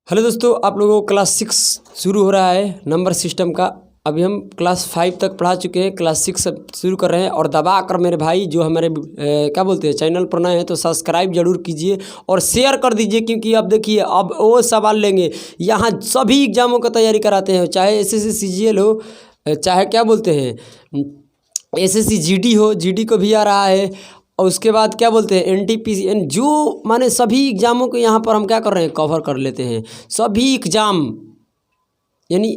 Hello दोस्तों, आप लोगों को क्लास 6 शुरू हो रहा है नंबर सिस्टम का। अभी हम क्लास 5 तक पढ़ा चुके हैं, क्लास 6 अब शुरू कर रहे हैं। और दबा कर मेरे भाई जो हमारे क्या बोलते हैं चैनल पर नए हैं तो सब्सक्राइब जरूर कीजिए और शेयर कर दीजिए, क्योंकि अब देखिए अब वो सवाल लेंगे। यहाँ सभी एग्जामों का तैयारी कराते हैं, चाहे एसएससी सीजीएल हो, चाहे क्या बोलते हैं एसएससी जीडी हो, जीडी को भी आ रहा है। और उसके बाद क्या बोलते हैं एनटीपीसी, जो माने सभी एग्ज़ामों को यहाँ पर हम क्या कर रहे हैं कवर कर लेते हैं। सभी एग्ज़ाम यानी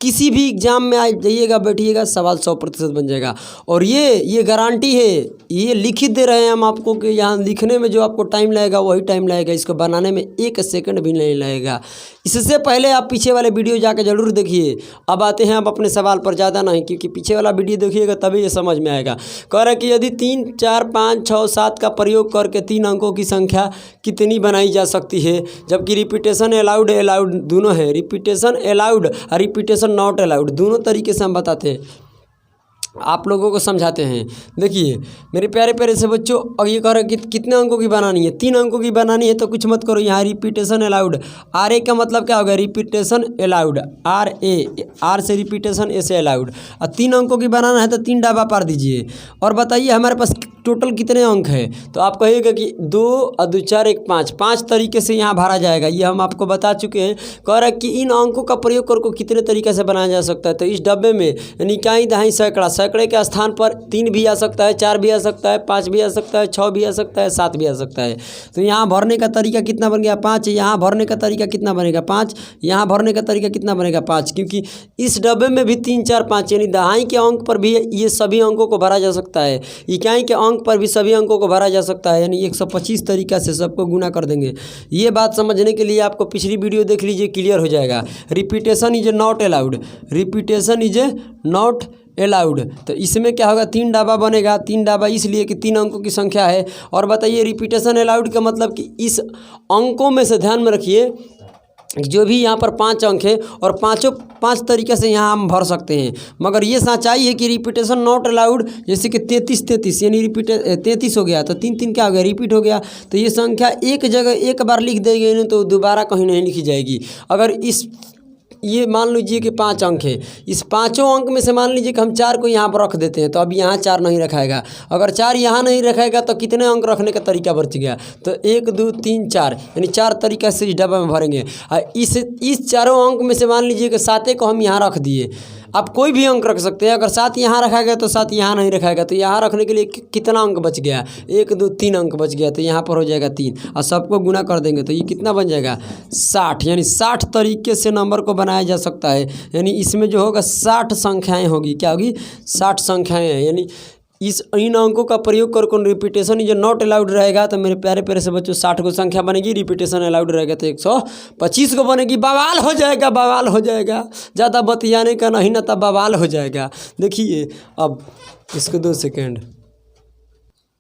किसी भी एग्ज़ाम में आ जाइएगा, बैठिएगा, सवाल 100% बन जाएगा। और ये गारंटी है, ये लिखित दे रहे हैं हम आपको कि यहाँ लिखने में जो आपको टाइम लगेगा वही टाइम लगेगा, इसको बनाने में 1 सेकंड भी नहीं लगेगा। इससे पहले आप पीछे वाले वीडियो जाकर ज़रूर देखिए। अब आते हैं आप अपने सवाल पर, ज़्यादा नहीं, क्योंकि पीछे वाला वीडियो देखिएगा तभी ये समझ में आएगा। कह रहे कि यदि 3, 4, 5, 6, 7 का प्रयोग करके 3 अंकों की संख्या कितनी बनाई जा सकती है, जबकि रिपीटेशन अलाउड दोनों है। रिपीटेशन अलाउड और रिपीटेशन नॉट अलाउड दोनों तरीके से हम बताते हैं, आप लोगों को समझाते हैं। देखिए मेरे प्यारे प्यारे से बच्चों, अब ये कह रहे हैं कि कितने अंकों की बनानी है, 3 अंकों की बनानी है, तो कुछ मत करो। यहाँ रिपीटेशन अलाउड, आर ए का मतलब क्या होगा, रिपीटेशन अलाउड, आर से रिपीटेशन, ए से अलाउड। और 3 अंकों की बनाना है तो 3 डाबा पार दीजिए। और बताइए हमारे पास टोटल कितने अंक हैं, तो आप कहिएगा कि 2 और 2 4 1 5 तरीके से यहाँ भरा जाएगा। ये हम आपको बता चुके हैं। कह रहा है कि इन अंकों का प्रयोग करके कितने तरीके से बनाया जा सकता है। तो इस डब्बे में यानी इकाई, दहाई, सैकड़े के स्थान पर 3 भी आ सकता है, 4 भी आ सकता है, 5 भी आ सकता है, 6 भी आ सकता है, 7 भी आ सकता है। तो यहाँ भरने का तरीका कितना बन गया, 5। यहाँ भरने का तरीका कितना बनेगा, 5। यहाँ भरने का तरीका कितना बनेगा, 5। क्योंकि इस डब्बे में भी 3, 4, 5 यानी दहाई के अंक पर भी ये सभी अंकों को भरा जा सकता है, इकाई के अंक पर भी सभी अंकों को भरा जा सकता है। यानी 125 तरीका से सबको गुना कर देंगे। ये बात समझने के लिए आपको पिछली वीडियो देख लीजिए, क्लियर हो जाएगा। Repetition is not allowed, repetition is not allowed. तो इसमें क्या होगा, 3 डाबा बनेगा। 3 डाबा इसलिए कि 3 अंकों की संख्या है। और बताइए रिपीटेशन अलाउड का मतलब कि इस अंकों में से ध्यान में रखिए जो भी यहाँ पर 5 अंक है और 5 तरीके से यहाँ हम भर सकते हैं। मगर ये सच्चाई है कि रिपीटेशन नॉट अलाउड, जैसे कि 33 यानी 33 हो गया तो 3 क्या हो गया, रिपीट हो गया। तो ये संख्या एक जगह एक बार लिख देंगे नहीं तो दोबारा कहीं नहीं लिखी जाएगी। अगर ये मान लीजिए कि 5 अंक है, इस 5 अंक में से मान लीजिए कि हम 4 को यहाँ पर रख देते हैं, तो अब यहाँ 4 नहीं रखाएगा। अगर 4 यहाँ नहीं रखाएगा तो कितने अंक रखने का तरीका बच गया, तो 1 2 3 4 यानी 4 तरीका से इस डब्बा में भरेंगे। इस चारों अंक में से मान लीजिए कि 7 को हम यहाँ रख दिए। आप कोई भी अंक रख सकते हैं। अगर 7 यहाँ रखा गया तो 7 यहाँ नहीं रखाएगा, तो यहाँ रखने के लिए कितना अंक बच गया, 1 2 3 अंक बच गया। तो यहाँ पर हो जाएगा 3 और सबको गुना कर देंगे तो ये कितना बन जाएगा, 60। यानी 60 तरीके से नंबर को बनाया जा सकता है। यानी इसमें जो होगा 60 संख्याएँ होगी, क्या होगी, 60 संख्याएँ हैं। यानी इन अंकों का प्रयोग कर रिपीटेशन जो नॉट अलाउड रहेगा, तो मेरे प्यारे प्यारे से बच्चों 60 को संख्या बनेगी, रिपीटेशन अलाउड रहेगा तो 125 को बनेगी। बवाल हो जाएगा, बवाल हो जाएगा, ज़्यादा बतियाने का नहीं ना, तब बवाल हो जाएगा। देखिए अब इसको 2 सेकेंड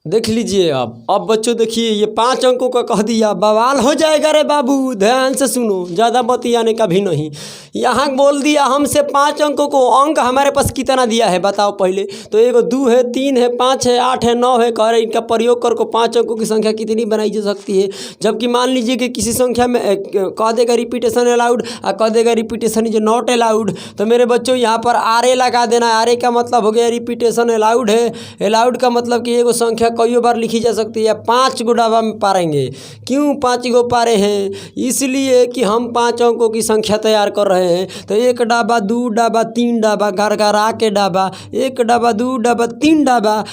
देख लीजिए। अब बच्चों देखिए ये 5 अंकों का कह दिया, बवाल हो जाएगा रे बाबू, ध्यान से सुनो, ज़्यादा बतियाने का भी नहीं। यहाँ बोल दिया हमसे 5 अंकों को, अंक हमारे पास कितना दिया है बताओ पहले। तो 1 2 है, 3 है, 5 है, 8 है, 9 है। कह रहे इनका प्रयोग करके 5 अंकों की संख्या कितनी बनाई जा सकती है। जबकि मान लीजिए कि किसी संख्या में कह देगा रिपीटेशन अलाउड और कह देगा रिपीटेशन इज नॉट अलाउड, तो मेरे बच्चों यहाँ पर आर ए लगा देना। आर ए का मतलब हो गया रिपीटेशन अलाउड है। अलाउड का मतलब कि एगो संख्या कई बार लिखी जा सकती है। 5 गो डाबा में पारेंगे। क्यों 5 गो पारे हैं, इसलिए कि हम 5 अंकों की संख्या तैयार कर रहे हैं। तो 1 डाबा, 2 डाबा, 3 डाबा, घर के डाबा, 1 डाबा, 2 डाबा, 3 डाबा,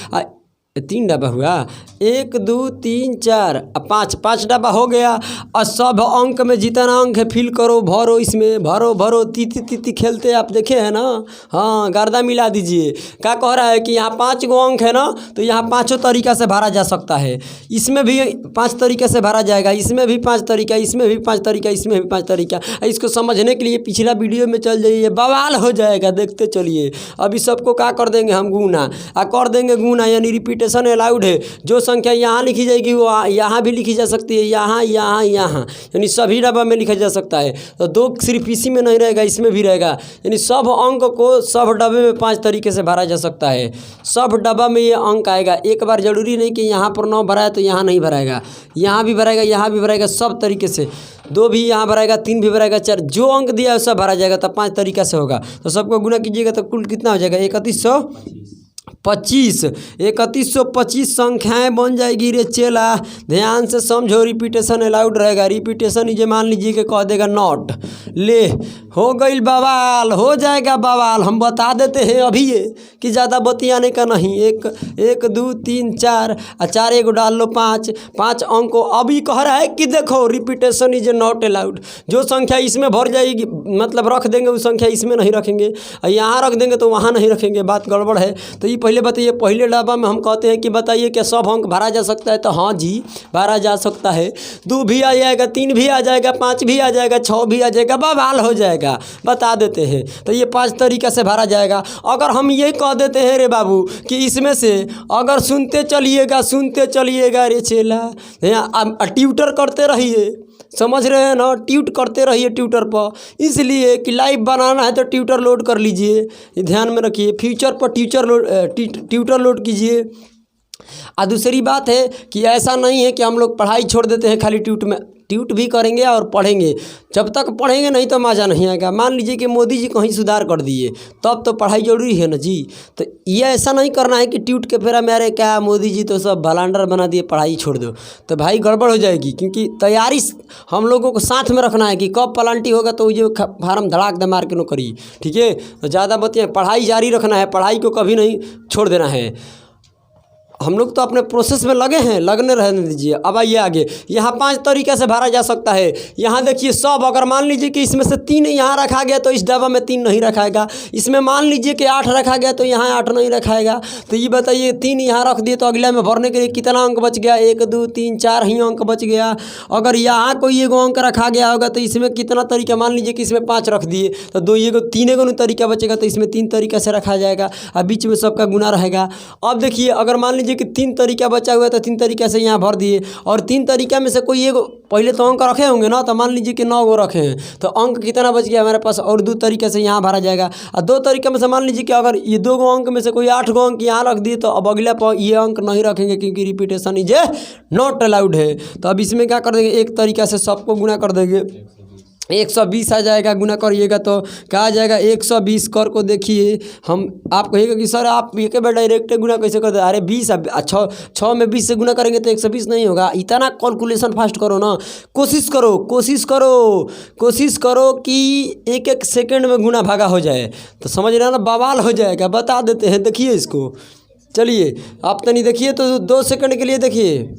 3 डाबा हुआ, 1 2 3 4 5 डाबा हो गया। और सब अंक में जितना अंक है फिल करो, भरो, इसमें भरो। तीती खेलते आप देखे हैं ना, हाँ, गर्दा मिला दीजिए। क्या कह रहा है कि यहाँ 5 गो अंक है ना, तो यहाँ 5 तरीका से भरा जा सकता है। इसमें भी 5 तरीके से भरा जाएगा, इसमें भी 5 तरीका, इसमें भी 5 तरीका, इसमें भी 5 तरीका। इसको समझने के लिए पिछला वीडियो में चल जाइए, बवाल हो जाएगा, देखते चलिए। अभी सबको क्या कर देंगे हम, गुना कर देंगे। गुना यानी रिपीटेशन अलाउड है। जो संख्या यहाँ लिखी जाएगी वो यहाँ भी लिखी जा सकती है, यहाँ यानी सभी डब्बा में लिखा जा सकता है। तो 2 सिर्फ इसी में नहीं रहेगा, इसमें भी रहेगा। यानी सब अंक को सब डब्बे में 5 तरीके से भरा जा सकता है। सब डब्बा में ये अंक आएगा। एक बार जरूरी नहीं कि यहाँ पर 9 भरा है तो यहाँ नहीं भराएगा, यहाँ भी भराएगा, यहाँ भी भराएगा, सब तरीके से। 2 भी यहाँ भराएगा, 3 भी भराएगा, 4 जो अंक दिया है सब भरा जाएगा। तब 5 तरीका से होगा। तो सबको गुना कीजिएगा तो कुल कितना हो जाएगा 3125। 3125 संख्याएं बन जाएगी रे चेला। ध्यान से समझो, रिपीटेशन अलाउड रहेगा। रिपीटेशन ये मान लीजिए कि कह देगा नॉट, ले हो गई बवाल, हो जाएगा बवाल। हम बता देते हैं अभी ये कि ज़्यादा बतियाने का नहीं। 1 2 3 4 और 4 एगो डाल लो 5 अंक को। अभी कह रहा है कि देखो रिपीटेशन इज नॉट अलाउड। जो संख्या इसमें भर जाएगी मतलब रख देंगे उस संख्या इसमें नहीं रखेंगे, और यहाँ रख देंगे तो वहाँ नहीं रखेंगे, बात गड़बड़ है। तो ये पहले बताइए, पहले डब्बा में हम कहते हैं कि बताइए क्या सब अंक भरा जा सकता है? तो हाँ जी भरा जा सकता है। 2 भी आ जाएगा, 3 भी आ जाएगा, 5 भी आ जाएगा, 6 भी आ जाएगा, बवाल हो जाएगा। बता देते हैं तो ये 5 तरीका से भरा जाएगा। अगर हम ये कह देते हैं रे बाबू कि इसमें से अगर सुनते चलिएगा रे चेला, ट्यूटर करते रहिए, समझ रहे हैं ना, ट्यूट करते रहिए ट्यूटर पर। इसलिए कि लाइव बनाना है तो ट्यूटर लोड कर लीजिए, ये ध्यान में रखिए। फ्यूचर पर ट्यूटर लोड कीजिए। और दूसरी बात है कि ऐसा नहीं है कि हम लोग पढ़ाई छोड़ देते हैं खाली ट्यूट भी करेंगे और पढ़ेंगे। जब तक पढ़ेंगे नहीं तो मज़ा नहीं आएगा। मान लीजिए कि मोदी जी कहीं सुधार कर दिए तब तो पढ़ाई जरूरी है ना जी। तो ये ऐसा नहीं करना है कि ट्यूट के फेरा मेरे क्या मोदी जी तो सब भलांडर बना दिए, पढ़ाई छोड़ दो, तो भाई गड़बड़ हो जाएगी। क्योंकि तैयारी हम लोगों को साथ में रखना है कि कब पलांटी होगा तो ये फार्म धड़ाक दे मार के नौकरी, ठीक है। तो ज़्यादा बतिया, पढ़ाई जारी रखना है, पढ़ाई को कभी नहीं छोड़ देना है। हम लोग तो अपने प्रोसेस में लगे हैं, लगने रहने दीजिए। अब आइए आगे, यहाँ 5 तरीके से भरा जा सकता है। यहाँ देखिए सब, अगर मान लीजिए कि इसमें से 3 यहाँ रखा गया तो इस डब्बा में 3 नहीं रखाएगा। इसमें मान लीजिए कि 8 रखा गया तो यहाँ 8 नहीं रखाएगा। तो ये बताइए 3 यहाँ रख दिए तो अगला में भरने के लिए कितना अंक बच गया? 1 2 3 4 ही अंक बच गया। अगर यहाँ कोई एगो अंक रखा गया होगा तो इसमें कितना तरीका, मान लीजिए कि इसमें 5 रख दिए तो 3 तरीका बचेगा, तो इसमें 3 तरीका से रखा जाएगा और बीच में सबका गुना रहेगा। अब देखिए अगर मान लीजिए कि 3 तरीका बचा हुआ है तो 3 तरीका से यहाँ भर दिए, और 3 तरीका में से कोई एक पहले तो अंक रखे होंगे ना, तो मान लीजिए कि 9 गो रखे हैं तो अंक कितना बच गया हमारे पास, और 2 तरीके से यहाँ भरा जाएगा। और 2 तरीके में से मान लीजिए कि अगर ये 2 गो अंक में से कोई 8 गो अंक यहाँ रख दिए तो अब अगले पर ये अंक नहीं रखेंगे क्योंकि रिपीटेशन इज नॉट अलाउड है। तो अब इसमें क्या कर देंगे, एक तरीका से सबको गुना कर देंगे। 120 आ जाएगा, गुना करिएगा तो क्या आ जाएगा 120 कर को देखिए। हम आप कहिएगा कि सर आप ये के डायरेक्ट गुना कैसे कर दे? अरे 20 6 में 20 से गुना करेंगे तो 120 नहीं होगा। इतना कैलकुलेशन फास्ट करो ना, कोशिश करो कि एक सेकंड में गुना भागा हो जाए, तो समझ रहे हैं ना, बवाल हो जाएगा। बता देते हैं, देखिए इसको, चलिए आप तो नहीं देखिए तो 2 सेकंड के लिए देखिए,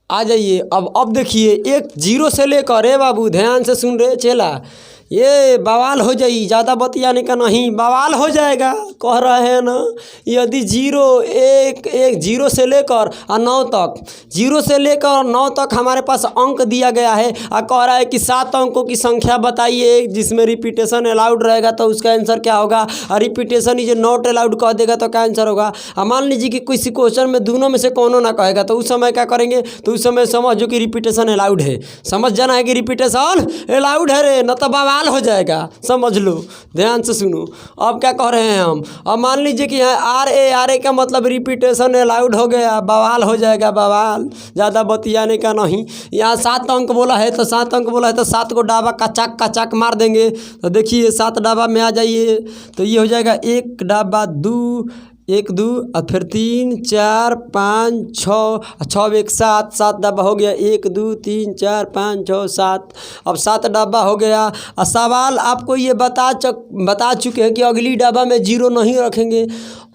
आ जाइए। अब देखिए 1 0 से लेकर, रे बाबू ध्यान से सुन रहे चेला, ये बवाल हो जाई, ज़्यादा बतियाने का नहीं, बवाल हो जाएगा। कह रहे हैं ना, यदि 0 से लेकर 9 तक, 0 से लेकर 9 तक हमारे पास अंक दिया गया है और कह रहा है कि 7 अंकों की संख्या बताइए जिसमें रिपीटेशन अलाउड रहेगा, तो उसका आंसर क्या होगा? और रिपीटेशन इज नॉट अलाउड कह देगा तो क्या आंसर होगा? मान लीजिए कि किसी क्वेश्चन में दोनों में से कोनो ना कहेगा तो उस समय क्या करेंगे? तो उस समय समझो कि रिपीटेशन अलाउड है, समझ जाना है कि रिपीटेशन अलाउड है रे, न तो बवाल हो जाएगा, समझ लो। ध्यान से सुनो, अब क्या कह रहे हैं हम। अब मान लीजिए कि यहाँ आर ए का मतलब रिपीटेशन अलाउड हो गया, बवाल हो जाएगा, बवाल, ज़्यादा बतियाने का नहीं। यहाँ 7 अंक बोला है तो 7 अंक बोला है तो 7 को डाबा कचाक मार देंगे। तो देखिए 7 डाबा में आ जाइए तो ये हो जाएगा 1 डाबा 2 1 2 और फिर 3 4 5 6 6 1 7 7 डब्बा हो गया। 1 2 3 4 5 6 7, अब 7 डब्बा हो गया। और सवाल आपको ये बता चुके हैं कि अगली डब्बा में 0 नहीं रखेंगे।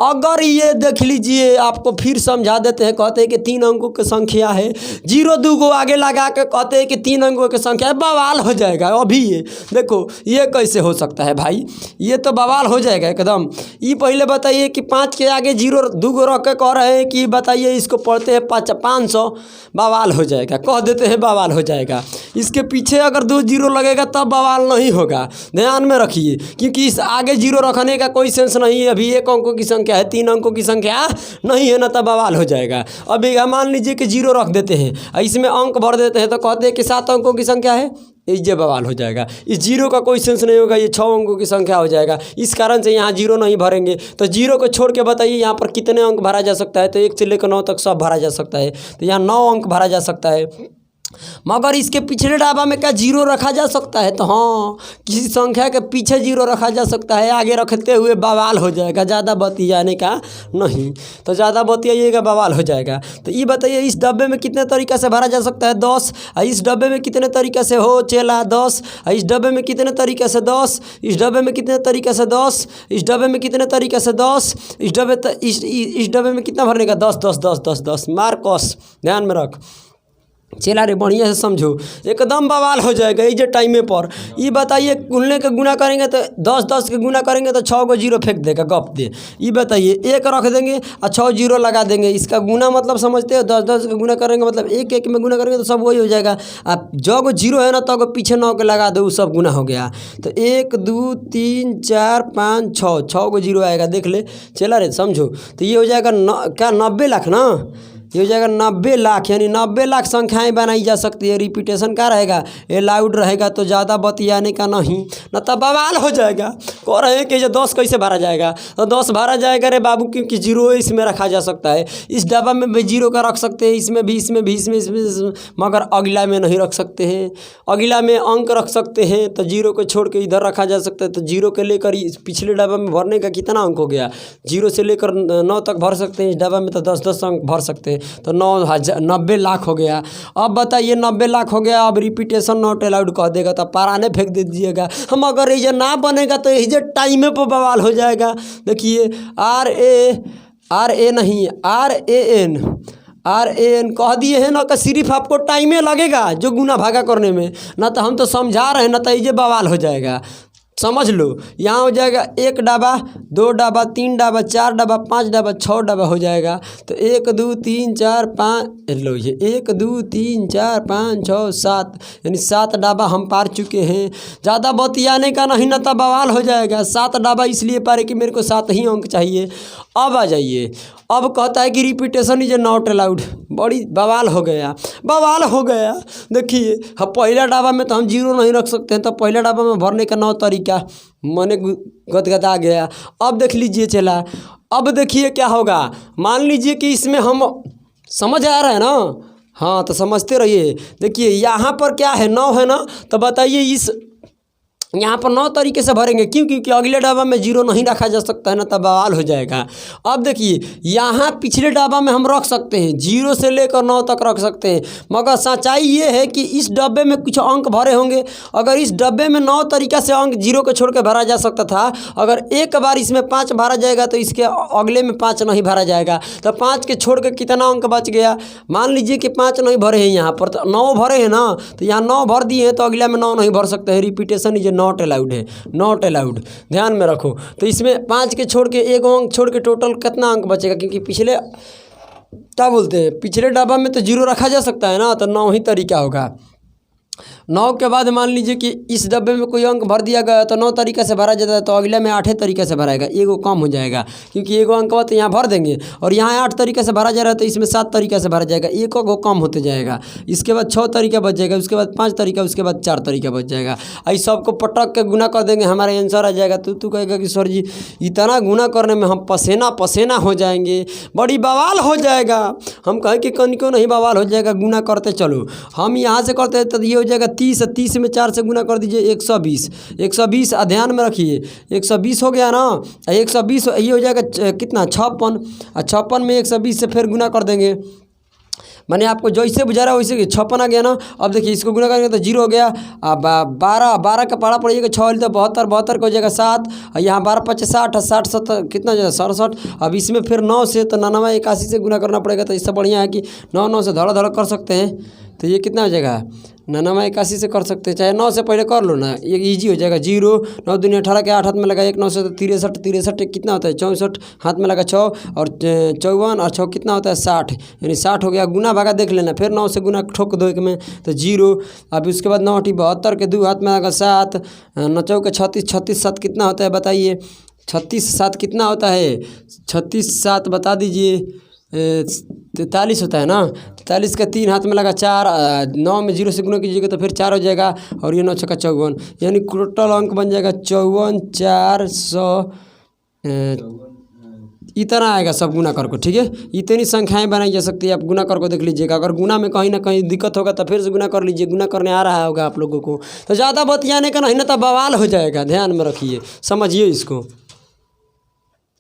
अगर ये देख लीजिए, आपको फिर समझा देते हैं, कहते हैं कि 3 अंकों की संख्या है, 0 2 को आगे लगा के कहते हैं कि 3 अंकों की संख्या है, बवाल हो जाएगा। अभी ये देखो ये कैसे हो सकता है भाई, ये तो बवाल हो जाएगा एकदम। ये पहले बताइए कि 5 के आगे 0 2 को रख के कह रहे हैं कि बताइए इसको पढ़ते हैं 500, बवाल हो जाएगा, कह देते हैं बवाल हो जाएगा। इसके पीछे अगर 2 0 लगेगा तब बवाल नहीं होगा, ध्यान में रखिए, क्योंकि इस आगे 0 रखने का कोई सेंस नहीं है। अभी 1 अंकों की संख्या है, 3 अंकों की संख्या नहीं है ना, तब बवाल हो जाएगा। अभी मान लीजिए कि 0 रख देते हैं, इसमें अंक भर देते हैं तो कहते हैं कि 7 अंकों की संख्या है, ये बवाल हो जाएगा। इस 0 का कोई सेंस नहीं होगा, ये 6 अंकों की संख्या हो जाएगा। इस कारण से यहाँ 0 नहीं भरेंगे। तो 0 को छोड़ के बताइए यहाँ पर कितने अंक भरा जा सकता है? तो 1 से लेकर 9 तक सब भरा जा सकता है। तो यहाँ 9 अंक भरा जा सकता है। मगर इसके पिछले डाबा में क्या जीरो रखा जा सकता है? तो हाँ, किसी संख्या के पीछे जीरो रखा जा सकता है, आगे रखते हुए बवाल हो जाएगा, ज़्यादा बतियाने का नहीं। तो ज़्यादा बतियाइएगा बवाल हो जाएगा। तो ये बताइए इस डब्बे में कितने तरीक़े से भरा जा सकता है? 10। इस डब्बे में कितने तरीक़े से हो चेला? 10। इस डब्बे में कितने तरीक़े से? 10। इस डब्बे में कितने तरीक़े से? 10। इस डब्बे में कितने तरीक़े से? 10। इस डब्बे में कितना भरने का? 10 10 10 10 10। मार्कस ध्यान में रख चेला रे, बढ़िया से समझो, एकदम बवाल हो जाएगा ये टाइमे पर। ये बताइए गुनने के गुना करेंगे तो 10 10 के गुना करेंगे तो 6 को जीरो फेंक देगा, गप दे। ये बताइए एक रख देंगे और 6 जीरो लगा देंगे, इसका गुना मतलब समझते हो? 10 10 के गुना करेंगे मतलब एक एक में गुना करेंगे तो सब वही हो जाएगा। अब जो को जीरो है ना तो को पीछे 9 के लगा दो, सब गुना हो गया। तो 1 2 3 4 5 6, 6 को जीरो आएगा, देख ले चेला रे समझो। तो ये हो जाएगा क्या 90 लाख ना? ये हो जाएगा 90 लाख, यानी 90 लाख संख्याएं बनाई जा सकती है। रिपीटेशन का रहेगा, अलाउड रहेगा, तो ज़्यादा बतियाने का नहीं, न तो बवाल हो जाएगा। कह रहे हैं कि जो 10 कैसे भरा जाएगा? तो 10 भरा जाएगा रे बाबू, क्योंकि जीरो इसमें रखा जा सकता है। इस डब्बा में भी जीरो का रख सकते हैं, इसमें भी, इसमें भी, इसमें, मगर अगला में नहीं रख सकते हैं। अगला में अंक रख सकते हैं, तो जीरो को छोड़ के इधर रखा जा सकता है। तो जीरो के लेकर पिछले डब्बा में भरने का कितना अंक हो गया? 0 से लेकर 9 तक भर सकते हैं इस डब्बा में, तो 10 10 अंक भर सकते हैं। तो 90 लाख हो गया। अब बताइए 90 लाख हो गया, अब रिपीटेशन नॉट अलाउड कह देगा तो पाराने फेंक दे दीजिएगा। हम अगर ये ना बनेगा तो ये टाइमे पर बवाल हो जाएगा। देखिए आर ए नहीं RAN कह दिए हैं ना, कि सिर्फ आपको टाइमे लगेगा जो गुना भागा करने में, ना तो हम तो समझा रहे हैं, ना तो ये बवाल हो जाएगा। समझ लो, यहाँ हो जाएगा 1 डाबा 2 डाबा 3 डाबा 4 डाबा 5 डाबा 6 डाबा हो जाएगा। तो 1 2 3 4 5 लो, ये 1 2 3 4 5 6 7, यानी 7 डाबा हम पार चुके हैं। ज़्यादा बतियाने का नहीं, ना तो बवाल हो जाएगा। 7 डाबा इसलिए पारे कि मेरे को 7 ही अंक चाहिए। अब आ जाइए, अब कहता है कि रिपीटेशन इज नॉट अलाउड। बड़ी बवाल हो गया, बवाल हो गया। देखिए हम पहला डाबा में तो हम जीरो नहीं रख सकते हैं, तो पहला डाबा में भरने का 9 तरीका मैंने गदगदा गया। अब देख लीजिए चला, अब देखिए क्या होगा। मान लीजिए कि इसमें हम समझ आ रहा है ना? हाँ, तो समझते रहिए। देखिए यहाँ पर क्या है, 9 है ना, तो बताइए इस यहाँ पर 9 तरीके से भरेंगे। क्यों? क्योंकि अगले डाबा में जीरो नहीं रखा जा सकता है ना, तब बवाल हो जाएगा। अब देखिए यहाँ पिछले डाबा में हम रख सकते हैं, 0 से लेकर 9 तक रख सकते हैं, मगर सच्चाई ये है कि इस डब्बे में कुछ अंक भरे होंगे। अगर इस डब्बे में 9 तरीका से अंक 0 को छोड़ के भरा जा सकता था, अगर एक बार इसमें 5 भरा जाएगा तो इसके अगले में 5 नहीं भरा जाएगा। तो 5 के छोड़ के कितना अंक बच गया? मान लीजिए कि 5 नहीं भरे हैं यहाँ पर, तो 9 भरे हैं ना, तो यहाँ 9 भर दिए हैं, तो अगला में 9 नहीं भर सकते हैं। रिपीटेशन इज नॉट अलाउड है, नॉट अलाउड, ध्यान में रखो। तो इसमें 5 के छोड़ के 1 अंक छोड़ के टोटल कितना अंक बचेगा? क्योंकि पिछले क्या बोलते हैं, पिछले डब्बा में तो 0 रखा जा सकता है ना, तो 9 ही तरीका होगा। 9 के बाद मान लीजिए कि इस डब्बे में कोई अंक भर दिया गया, तो 9 तरीके से भरा जाता है, तो अगले में 8 तरीके से भराएगा, एगो कम हो जाएगा। क्योंकि एगो अंक तो यहाँ भर देंगे, और यहाँ 8 तरीके से भरा जा रहा है, तो इसमें 7 तरीके से भरा जाएगा, एक को कम होते जाएगा। इसके बाद 6 तरीका बच जाएगा, उसके बाद 5 तरीका, उसके बाद 4 तरीका बच जाएगा। इस सबको पटक के गुना कर देंगे, हमारा आंसर आ जाएगा। तू कहेगा कि सर जी इतना गुना करने में हम पसीना पसीना हो जाएंगे, बड़ी बवाल हो जाएगा। हम कहें कि क्यों नहीं बवाल हो जाएगा, गुना करते चलो। हम यहाँ से करते हैं तो ये हो जाएगा 30 में 4 से गुना कर दीजिए 120। 120 ध्यान में रखिए, 120 हो गया ना। 120 ये हो जाएगा कितना, 56। 56 में 120 से फिर गुना कर देंगे। मैंने आपको जैसे बुझा रहा है वैसे 56 आ गया ना। अब देखिए इसको गुना करेंगे तो 0 हो गया। अब 12 का पढ़ा पड़ेगा, 6 तो 72, 72 का हो जाएगा 7, यहाँ 12 5 60, 60 70 कितना हो जाएगा 67। अब इसमें फिर 9 से तो 99 81 से गुना करना पड़ेगा। तो इससे बढ़िया है कि 9 से धड़ा धड़ा कर सकते हैं। तो ये कितना हो जाएगा, 99 81 से कर सकते हैं, चाहे 9 से पहले कर लो ना, ये इजी हो जाएगा। 0 9 दूनी 18 के 8 हाथ में लगा 1 9 से तो 63, 63 कितना होता है 64, हाथ में लगा 6 और 54 और 6 कितना होता है 60, यानी 60 हो गया। गुना भागा देख लेना, फिर 9 से गुना ठोक दो एक में तो 0। अब उसके बाद 9 72 के 2 हाथ में लगा 7, 9 के 36, 36 7 कितना होता है बताइए, 36 7 कितना होता है, 36 7 बता दीजिए, 43 होता है ना। 43 का 3 हाथ में लगा 4, 9 में 0 से गुना कीजिएगा तो फिर 4 हो जाएगा, और ये 9 छक्का 54, यानी टोटल अंक बन जाएगा 54 400 इतना आएगा सब गुना कर को, ठीक है। इतनी संख्याएं बनाई जा सकती है, आप गुना कर को देख लीजिएगा। अगर गुना में कहीं ना कहीं दिक्कत होगा तो फिर से गुना कर लीजिए, गुना करने आ रहा होगा आप लोगों को। तो ज़्यादा बतियाने का नहीं ना, तो बवाल हो जाएगा, ध्यान में रखिए, समझिए इसको।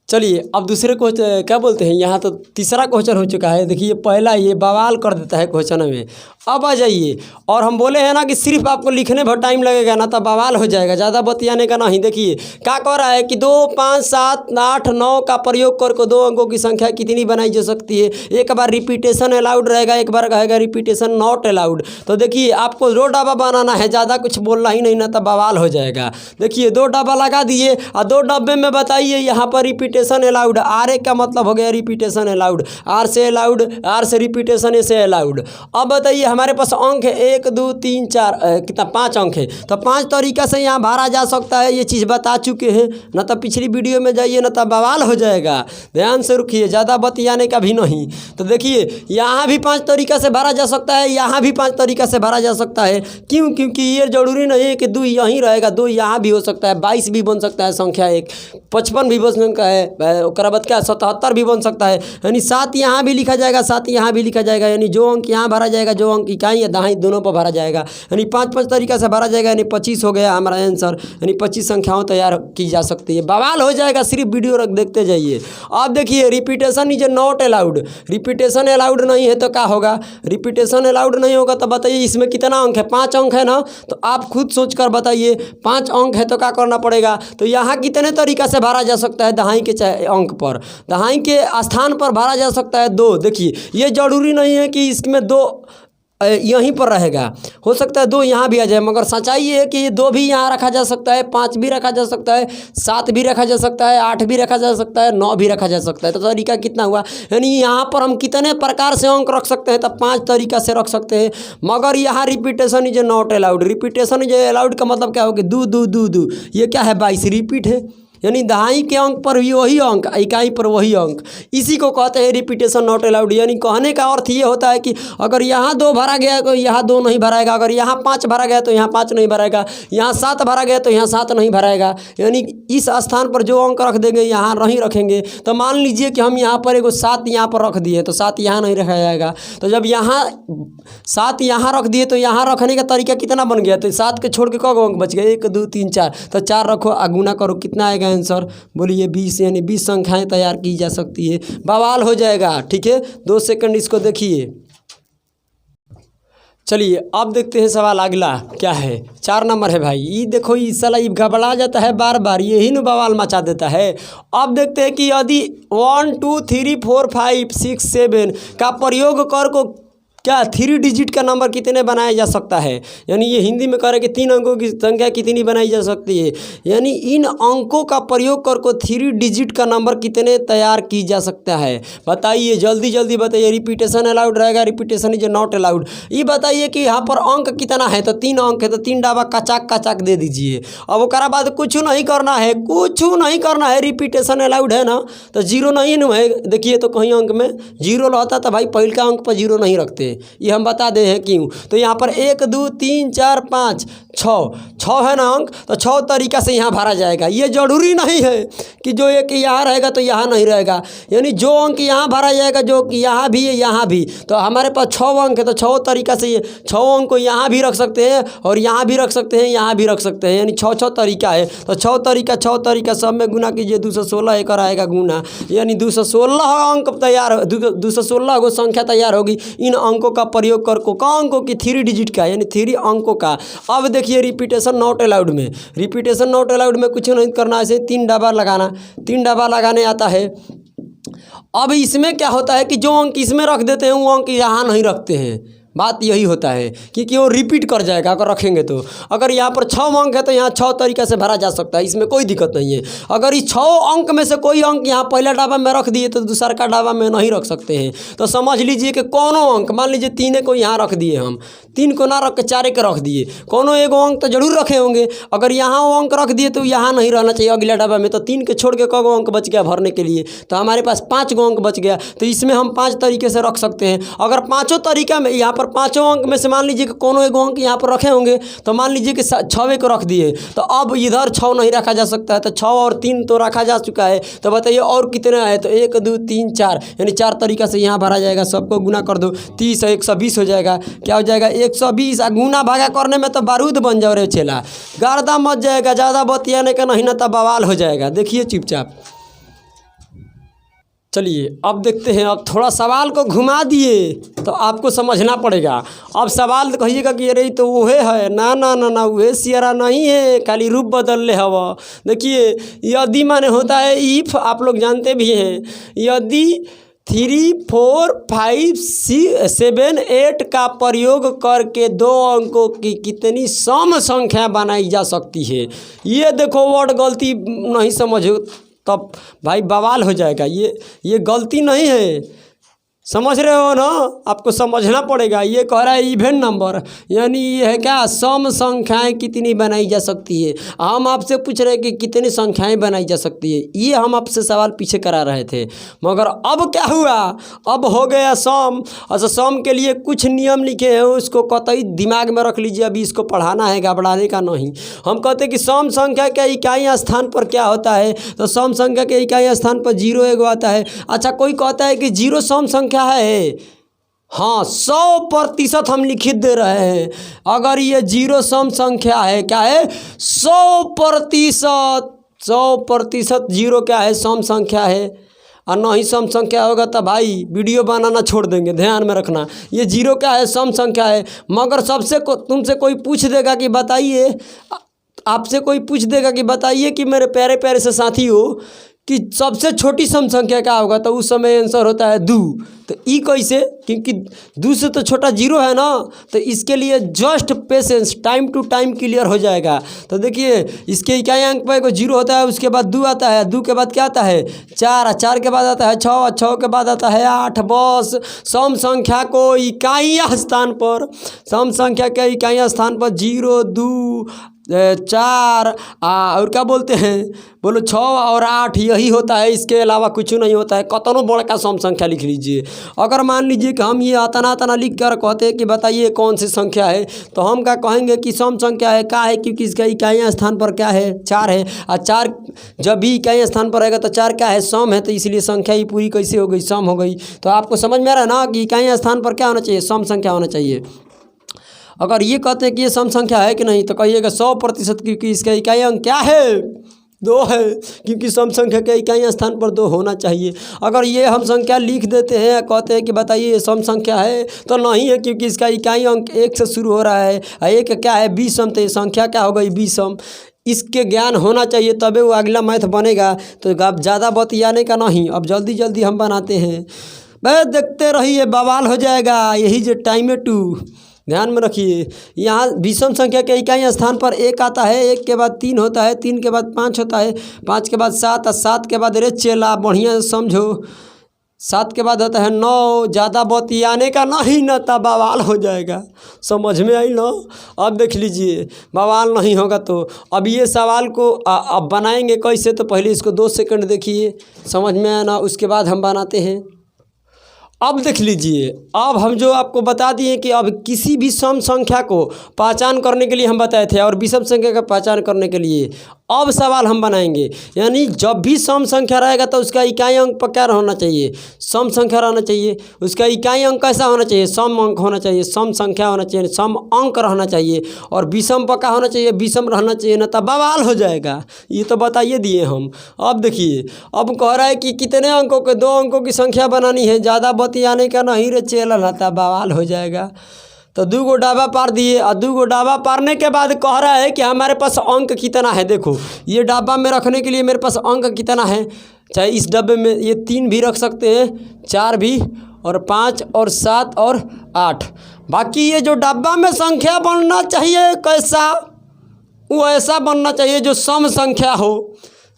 चलिए अब दूसरे क्वेश्चन क्या बोलते हैं, यहाँ तो तीसरा क्वेश्चन हो चुका है। देखिए पहला ये बवाल कर देता है क्वेश्चन में। अब आ जाइए, और हम बोले हैं ना कि सिर्फ आपको लिखने भर टाइम लगेगा ना, तो बवाल हो जाएगा, ज़्यादा बतियाने का नहीं। देखिए क्या कह रहा है कि 2, 5, 7, 8, 9 का प्रयोग करके 2 अंकों की संख्या कितनी बनाई जा सकती है। एक बार रिपीटेशन अलाउड रहेगा, एक बार कहेगा रिपीटेशन नॉट अलाउड। तो देखिए आपको 2 डब्बा बनाना है, ज़्यादा कुछ बोलना ही नहीं ना, तो बवाल हो जाएगा। देखिए 2 डब्बा लगा दिए और 2 डब्बे में बताइए यहाँ पर रिपीटेशन अलाउड, आर ए का मतलब हो गया रिपीटेशन अलाउड, आर से अलाउड, आर से रिपीटेशन, ए से अलाउड। अब बताइए हमारे पास अंक है 1, 2, 3, 4 कितना 5 अंक है, तो 5 तरीका से यहाँ भरा जा सकता है। ये चीज़ बता चुके हैं ना, तो पिछली वीडियो में जाइए ना, तो बवाल हो जाएगा। ध्यान से रुकिए, ज़्यादा बतियाने का भी नहीं। तो देखिए यहाँ भी 5 तरीका से भरा जा सकता है, यहाँ भी 5 तरीका से भरा जा सकता है। क्यों? क्योंकि ये जरूरी नहीं है कि 2 यहीं रहेगा, 2 यहाँ भी हो सकता है, 22 भी बन सकता है संख्या एक, 55 भी बन सकता है, उसके बाद क्या 77 भी बन सकता है। यानी 7 यहाँ भी लिखा जाएगा, 7 यहाँ भी लिखा जाएगा। यानी जो अंक यहाँ भरा जाएगा, जो अंक इकाई या दहाई दोनों पर भरा जाएगा। यानी 5 तरीका से भरा जाएगा, यानी 25 हो गया हमारा आंसर। यानी 25 संख्याओं तैयार की जा सकती है। बवाल हो जाएगा, सिर्फ वीडियो रख देखते जाइए। अब देखिए repetition is not allowed, repetition allowed नहीं है तो क्या होगा, रिपीटेशन अलाउड नहीं होगा तो बताइए इसमें कितना अंक है, 5 अंक है ना, तो आप खुद सोच कर बताइए 5 अंक है तो क्या करना पड़ेगा। तो यहाँ कितने तरीका से भरा जा सकता है, दहाई के अंक पर, दहाई के स्थान पर भरा जा सकता है 2। देखिए ये जरूरी नहीं है कि इसमें 2 यहीं पर रहेगा, हो सकता है 2 यहाँ भी आ जाए, मगर सच्चाई ये है कि ये 2 भी यहाँ रखा जा सकता है, 5 भी रखा जा सकता है, 7 भी रखा जा सकता है, 8 भी रखा जा सकता है, 9 भी रखा जा सकता है। तो तरीका कितना हुआ, यानी यहाँ पर हम कितने प्रकार से अंक रख सकते हैं, तो 5 तरीका से रख सकते हैं। मगर यहाँ repetition is not allowed, repetition is allowed का मतलब क्या हो गया, 2, 2, 2, 2, ये क्या है 22 रिपीट है। यानी दहाई के अंक पर भी वही अंक, इकाई पर वही अंक, इसी को कहते हैं रिपीटेशन नॉट अलाउड। यानी कहने का अर्थ ये होता है कि अगर यहाँ 2 भरा गया तो यहाँ 2 नहीं भराएगा, अगर यहाँ 5 भरा गया तो यहाँ 5 नहीं भराएगा, यहाँ 7 भरा गया तो यहाँ 7 नहीं भराएगा। यानी इस स्थान पर जो अंक रख देंगे यहाँ नहीं रखेंगे। तो मान लीजिए कि हम यहाँ पर एगो 7 यहाँ पर रख दिए, तो 7 यहाँ नहीं रखा जाएगा। तो जब यहाँ 7 यहाँ रख दिए तो यहाँ रखने का तरीका कितना बन गया, तो 7 के छोड़ के क अंक बच गए, 1, 2, 3, 4, तो 4 रखो, गुना करो, कितना आएगा आंसर, बोलिए 20। यानी 20 संख्याएं तैयार की जा सकती है। बवाल हो जाएगा, ठीक है। 2 सेकंड इसको देखिए। चलिए अब देखते हैं सवाल अगला क्या है, 4 नंबर है भाई। ये देखो ये साला ये घबरा जाता है बार बार, यही न बवाल मचा देता है। अब देखते हैं कि यदि 1, 2, 3, 4, 5, 6, 7 का प्रयोग कर को क्या 3 डिजिट का नंबर कितने बनाया जा सकता है। यानी ये हिंदी में कह रहे हैं कि 3 अंकों की संख्या कितनी बनाई जा सकती है। यानी इन अंकों का प्रयोग कर को 3 डिजिट का नंबर कितने तैयार की जा सकता है, बताइए जल्दी जल्दी बताइए। रिपीटेशन अलाउड रहेगा, रिपीटेशन इज नॉट अलाउड। ये बताइए कि यहाँ पर अंक कितना है, तो 3 अंक है, तो 3 डब्बा कचाक कचाक दे दीजिए। अब उसके बाद कुछ नहीं करना है, कुछ नहीं करना है, रिपीटेशन अलाउड है ना, तो 0 नहीं न है। देखिए तो कहीं अंक में 0 रहता तो भाई पहले का अंक पर 0 नहीं रखते, ये हम बता दे हैं क्यों। तो यहाँ पर 1, 2, 3, 4, 5, 6 है ना अंक, तो 6 तरीका से यहाँ भरा जाएगा। ये जरूरी नहीं है कि जो एक यहाँ रहेगा तो यहाँ नहीं रहेगा। यानी जो अंक यहाँ भरा जाएगा, जो कि यहाँ भी है यहाँ भी, तो हमारे पास 6 अंक है, तो 6 तरीका से 6 अंक को यहाँ भी रख सकते हैं और यहाँ भी रख सकते हैं, यहाँ भी रख सकते हैं। यानी 6 तरीका है, तो 6 तरीका सब में गुना कीजिए, 216 एक आएगा गुना। यानी 216 अंक तैयार, 216 गो संख्या तैयार होगी इन अंकों का प्रयोग कर को, अंकों की 3 डिजिट का, यानी 3 अंकों का। अब देखिए रिपीटेशन नॉट अलाउड में, रिपीटेशन नॉट अलाउड में कुछ नहीं करना, ऐसे 3 डब्बा लगाना, 3 डब्बा लगाने आता है। अब इसमें क्या होता है कि जो अंक इसमें रख देते हैं वो अंक यहाँ नहीं रखते हैं। बात यही होता है क्योंकि वो रिपीट कर जाएगा अगर रखेंगे तो। अगर यहाँ पर 6 अंक है तो यहाँ 6 तरीका से भरा जा सकता है, इसमें कोई दिक्कत नहीं है। अगर इस 6 अंक में से कोई अंक यहाँ पहला डब्बा में रख दिए तो दूसरा का डब्बा में नहीं रख सकते हैं। तो समझ लीजिए कि कोनो अंक, मान लीजिए 3 को यहाँ रख दिए, हम 3 को ना रख के 4 के रख दिए, कोनो एगो अंक तो जरूर रखे होंगे। अगर यहाँ वो अंक रख दिए तो यहाँ नहीं रहना चाहिए अगला डब्बा में, तो 3 के छोड़ के कगो अंक बच गया भरने के लिए, तो हमारे पास 5 गो अंक बच गया। तो इसमें हम 5 तरीके से रख सकते हैं। अगर 5 तरीका में यहाँ पर पर पाँचों अंक में से मान लीजिए कि कोनो एगो अंक यहाँ पर रखे होंगे, तो मान लीजिए कि 6वें को रख दिए, तो अब इधर 6 नहीं रखा जा सकता है, तो 6 और 3 तो रखा जा चुका है। तो बताइए और कितना है, तो 1 2 3 4, यानी 4 तरीका से यहाँ भरा जाएगा। सबको गुना कर दो, 30 120 हो जाएगा। क्या हो जाएगा 120, गुना भागा करने में तो बारूद बन जाओ रे चेला, गर्दा मच जाएगा, ज़्यादा बतियाने का नहीं ना तो बवाल हो जाएगा। देखिए चुपचाप, चलिए अब देखते हैं। अब थोड़ा सवाल को घुमा दिए तो आपको समझना पड़ेगा। अब सवाल तो कहिएगा कि अरे तो वहे है, ना ना ना ना वहे सियारा नहीं है, खाली रूप बदल ले हवा। देखिए यदि माने होता है इफ, आप लोग जानते भी हैं। यदि 3 4 5 6 7 8 का प्रयोग करके 2 अंकों की कितनी सम संख्या बनाई जा सकती है। ये देखो वर्ड गलती नहीं समझो तब भाई बवाल हो जाएगा। ये गलती नहीं है, समझ रहे हो ना, आपको समझना पड़ेगा। ये कह रहा है इवेन नंबर, यानी ये है क्या, सम संख्याएं कितनी बनाई जा सकती है। हम आपसे पूछ रहे हैं कि कितनी संख्याएं बनाई जा सकती है, ये हम आपसे सवाल पीछे करा रहे थे। मगर अब क्या हुआ, अब हो गया सम। अच्छा सम के लिए कुछ नियम लिखे हैं, उसको कतई दिमाग में रख लीजिए, अभी इसको पढ़ाना है, घबराने का नहीं। हम कहते हैं कि सम संख्या के इकाई स्थान पर क्या होता है, तो सम संख्या के इकाई स्थान पर 0 एगो आता है। अच्छा कोई कहता है कि 0 सम संख्या है, हाँ 100% हम लिखित दे रहे हैं। अगर ये 0 सम संख्या है, क्या है 100%, 100% 0 क्या है सम संख्या है। और नहीं सम संख्या होगा तो भाई वीडियो बनाना छोड़ देंगे, ध्यान में रखना। ये 0 क्या है सम संख्या है। मगर तुमसे कोई पूछ देगा कि बताइए, आपसे कोई पूछ देगा कि बताइए कि मेरे प्यारे प्यारे से साथी हो कि सबसे छोटी सम संख्या क्या होगा, तो उस समय आंसर होता है 2। तो ई कैसे, क्योंकि 2 से तो छोटा 0 है ना। तो इसके लिए just patience, time to time clear हो जाएगा। तो देखिए इसके इकाई अंक पर को 0 होता है, उसके बाद 2 आता है, 2 के बाद क्या आता है 4, 4 के बाद आता है 6, 6 के बाद आता है 8। बस सम संख्या को इकाई स्थान पर, सम संख्या के इकाई स्थान पर 0 2 4 और क्या बोलते हैं, बोलो 6 और 8, यही होता है। इसके अलावा कुछ नहीं होता है। कतनो बड़ा का सम संख्या लिख लीजिए। अगर मान लीजिए कि हम ये तना लिख कर कहते हैं कि बताइए कौन सी संख्या है, तो हम क्या कहेंगे कि सम संख्या है क्या है, क्योंकि इसका इकाई स्थान पर क्या है 4 है। और 4 जब भी इकाई स्थान पर रहेगा तो 4 क्या है सम है, तो इसलिए संख्या ही पूरी कैसे हो गई, सम हो गई। तो आपको समझ में आ रहा है ना कि इकाई स्थान पर क्या होना चाहिए, सम संख्या होना चाहिए। अगर ये कहते हैं कि ये सम संख्या है कि नहीं, तो कहिएगा 100%, क्योंकि इसका इकाई अंक क्या है 2 है, क्योंकि सम संख्या के इकाई स्थान पर 2 होना चाहिए। अगर ये हम संख्या लिख देते हैं, कहते हैं कि बताइए ये सम संख्या है, तो नहीं है, क्योंकि इसका इकाई अंक 1 से शुरू हो रहा है। 1 क्या है विषम, तो ये संख्या क्या हो गई विषम। इसके ज्ञान होना चाहिए तबे वो अगला मैथ बनेगा। तो आप ज़्यादा बतियाने का नहीं, अब जल्दी जल्दी हम बनाते हैं। भाई देखते रहिए, बवाल हो जाएगा। यही जो टाइम है 2, ध्यान में रखिए। यहाँ विषम संख्या के इकाई स्थान पर 1 आता है, 1 के बाद 3 होता है, 3 के बाद 5 होता है, 5 के बाद 7 और 7 के बाद, अरे चेला बढ़िया समझो, 7 के बाद होता है 9। ज़्यादा बतियाने का नहीं, न तो बवाल हो जाएगा। समझ में आई ना। अब देख लीजिए, बवाल नहीं होगा तो अब ये सवाल को अब बनाएंगे कैसे, तो पहले इसको 2 सेकंड देखिए, समझ में आया ना, उसके बाद हम बनाते हैं। अब देख लीजिए, अब हम जो आपको बता दिए कि अब किसी भी सम संख्या को पहचान करने के लिए हम बताए थे, और विषम संख्या का पहचान करने के लिए अब सवाल हम बनाएंगे। यानी जब भी सम संख्या रहेगा तो उसका इकाई अंक पर क्या रहना चाहिए, सम संख्या रहना चाहिए। उसका इकाई अंक कैसा होना चाहिए, सम अंक होना चाहिए, सम संख्या होना चाहिए, सम अंक रहना चाहिए। और विषम पर क्या होना चाहिए, विषम रहना चाहिए, ना तब बवाल हो जाएगा। ये तो बताइए दिए हम। अब देखिए, अब कह रहा है कि कितने अंकों के, 2 अंकों की संख्या बनानी है, ज़्यादा बतियाने का नहीं रे चेला, ना तब बवाल हो जाएगा। तो 2 गो डाबा पार दिए, और 2 गो डाबा पारने के बाद कह रहा है कि हमारे पास अंक कितना है। देखो ये डाबा में रखने के लिए मेरे पास अंक कितना है, चाहे इस डब्बे में ये 3 भी रख सकते हैं, 4 भी, और 5 और 7 और 8। बाकी ये जो डब्बा में संख्या बनना चाहिए कैसा, वो ऐसा बनना चाहिए जो सम संख्या हो।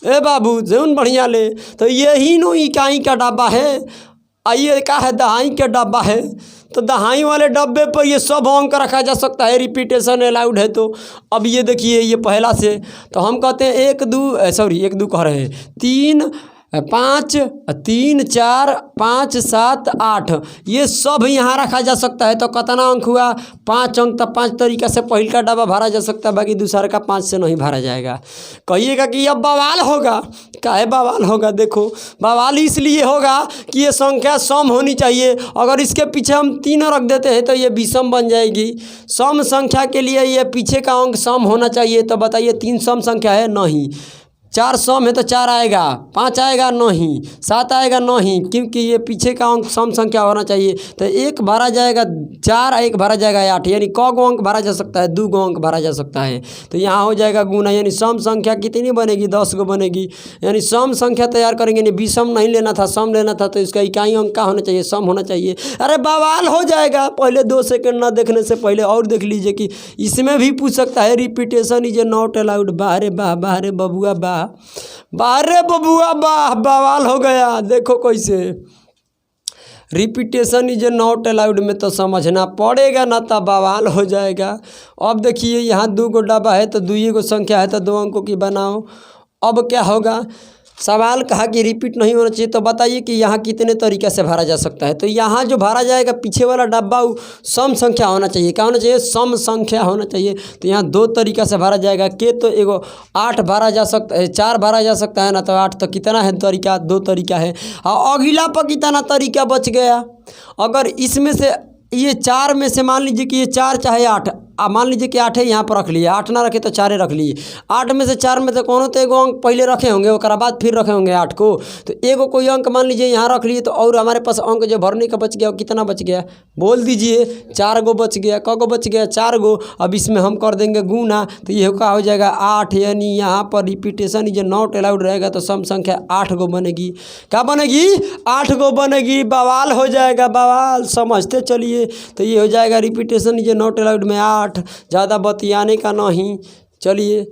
ए बाबू जौन बढ़िया ले, तो यही नो इकाई का डब्बा है। आइए क्या है, दहाई का डब्बा है, तो दहाई वाले डब्बे पर ये सब अंक रखा जा सकता है, रिपीटेशन अलाउड है। तो अब ये देखिए, ये पहला से तो हम कहते हैं 1 2 कह रहे हैं 3 5 3 4 5 7 8 ये सब यहाँ रखा जा सकता है। तो कितना अंक हुआ 5 अंक। तो 5 तरीका से पहले का डब्बा भरा जा सकता है, बाकी दूसरा का 5 से नहीं भरा जाएगा। कहिएगा कि अब बवाल होगा, काहे बवाल होगा? देखो बवाल इसलिए होगा कि ये संख्या सम होनी चाहिए। अगर इसके पीछे हम 3 रख देते हैं तो ये विषम बन जाएगी। सम संख्या के लिए ये पीछे का अंक सम होना चाहिए। तो बताइए 3 सम संख्या है? नहीं। 4 सम है तो 4 आएगा, 5 आएगा नहीं, 7 आएगा नहीं, क्योंकि ये पीछे का अंक सम संख्या होना चाहिए। तो 1 भरा जाएगा 4, 1 भरा जाएगा 8, यानी क गो अंक भरा जा सकता है? 2 गो अंक भरा जा सकता है। तो यहाँ हो जाएगा गुना, यानी सम संख्या कितनी बनेगी? 10 गो बनेगी। यानी सम संख्या तैयार करेंगे, यानी विषम नहीं लेना था, सम लेना था। तो इसका इकाई अंक का होना चाहिए? सम होना चाहिए। अरे बवाल हो जाएगा। पहले 2 सेकंड ना देखने से पहले और देख लीजिए कि इसमें भी पूछ सकता है रिपीटेशन इज नॉट अलाउड। बाहरे बाह, बाहरे बबुआ बाह, बाहरे बबुआ बाह, बवाल हो गया। देखो कैसे रिपीटेशन इज नॉट अलाउड में तो समझना पड़ेगा ना, तो बवाल हो जाएगा। अब देखिए यहाँ 2 गो डब्बा है तो 2 गो संख्या है तो 2 अंकों की बनाओ। अब क्या होगा? सवाल कहा कि रिपीट नहीं होना चाहिए। तो बताइए कि यहाँ कितने तरीक़े से भरा जा सकता है? तो यहाँ जो भरा जाएगा पीछे वाला डब्बा सम संख्या होना चाहिए। क्या होना चाहिए? सम संख्या होना चाहिए। तो यहाँ 2 तरीक़ा से भरा जाएगा। के तो एगो 8 भरा जा सकता है, 4 भरा जा सकता है ना। तो 8 तो कितना है तरीका? 2 तरीका है। और अगला पर कितना तरीका बच गया? अगर इसमें से ये 4 में से मान लीजिए कि ये 4 चाहे 8, मान लीजिए कि 8 है, यहाँ पर रख लिए। 8 ना रखे तो 4 रख लिए। 8 में से 4 में से कौन तो एगो अंक पहले रखे होंगे, उसके बाद फिर रखे होंगे 8 को। तो एगो कोई अंक मान लीजिए यहाँ रख लिए, तो और हमारे पास अंक जो भरने का बच गया वो कितना बच गया? बोल दीजिए। 4 गो बच गया। क गो बच गया? 4 गो। अब इसमें हम कर देंगे गुना, तो ये क्या हो जाएगा? 8। यानी यहाँ पर रिपीटेशन जो नॉट अलाउड रहेगा तो सम संख्या 8 गो बनेगी। क्या बनेगी? 8 गो बनेगी। बवाल हो जाएगा, बवाल। समझते चलिए। तो ये हो जाएगा रिपीटेशन जो नॉट अलाउड में 8। ज़्यादा बतियाने का नहीं। चलिए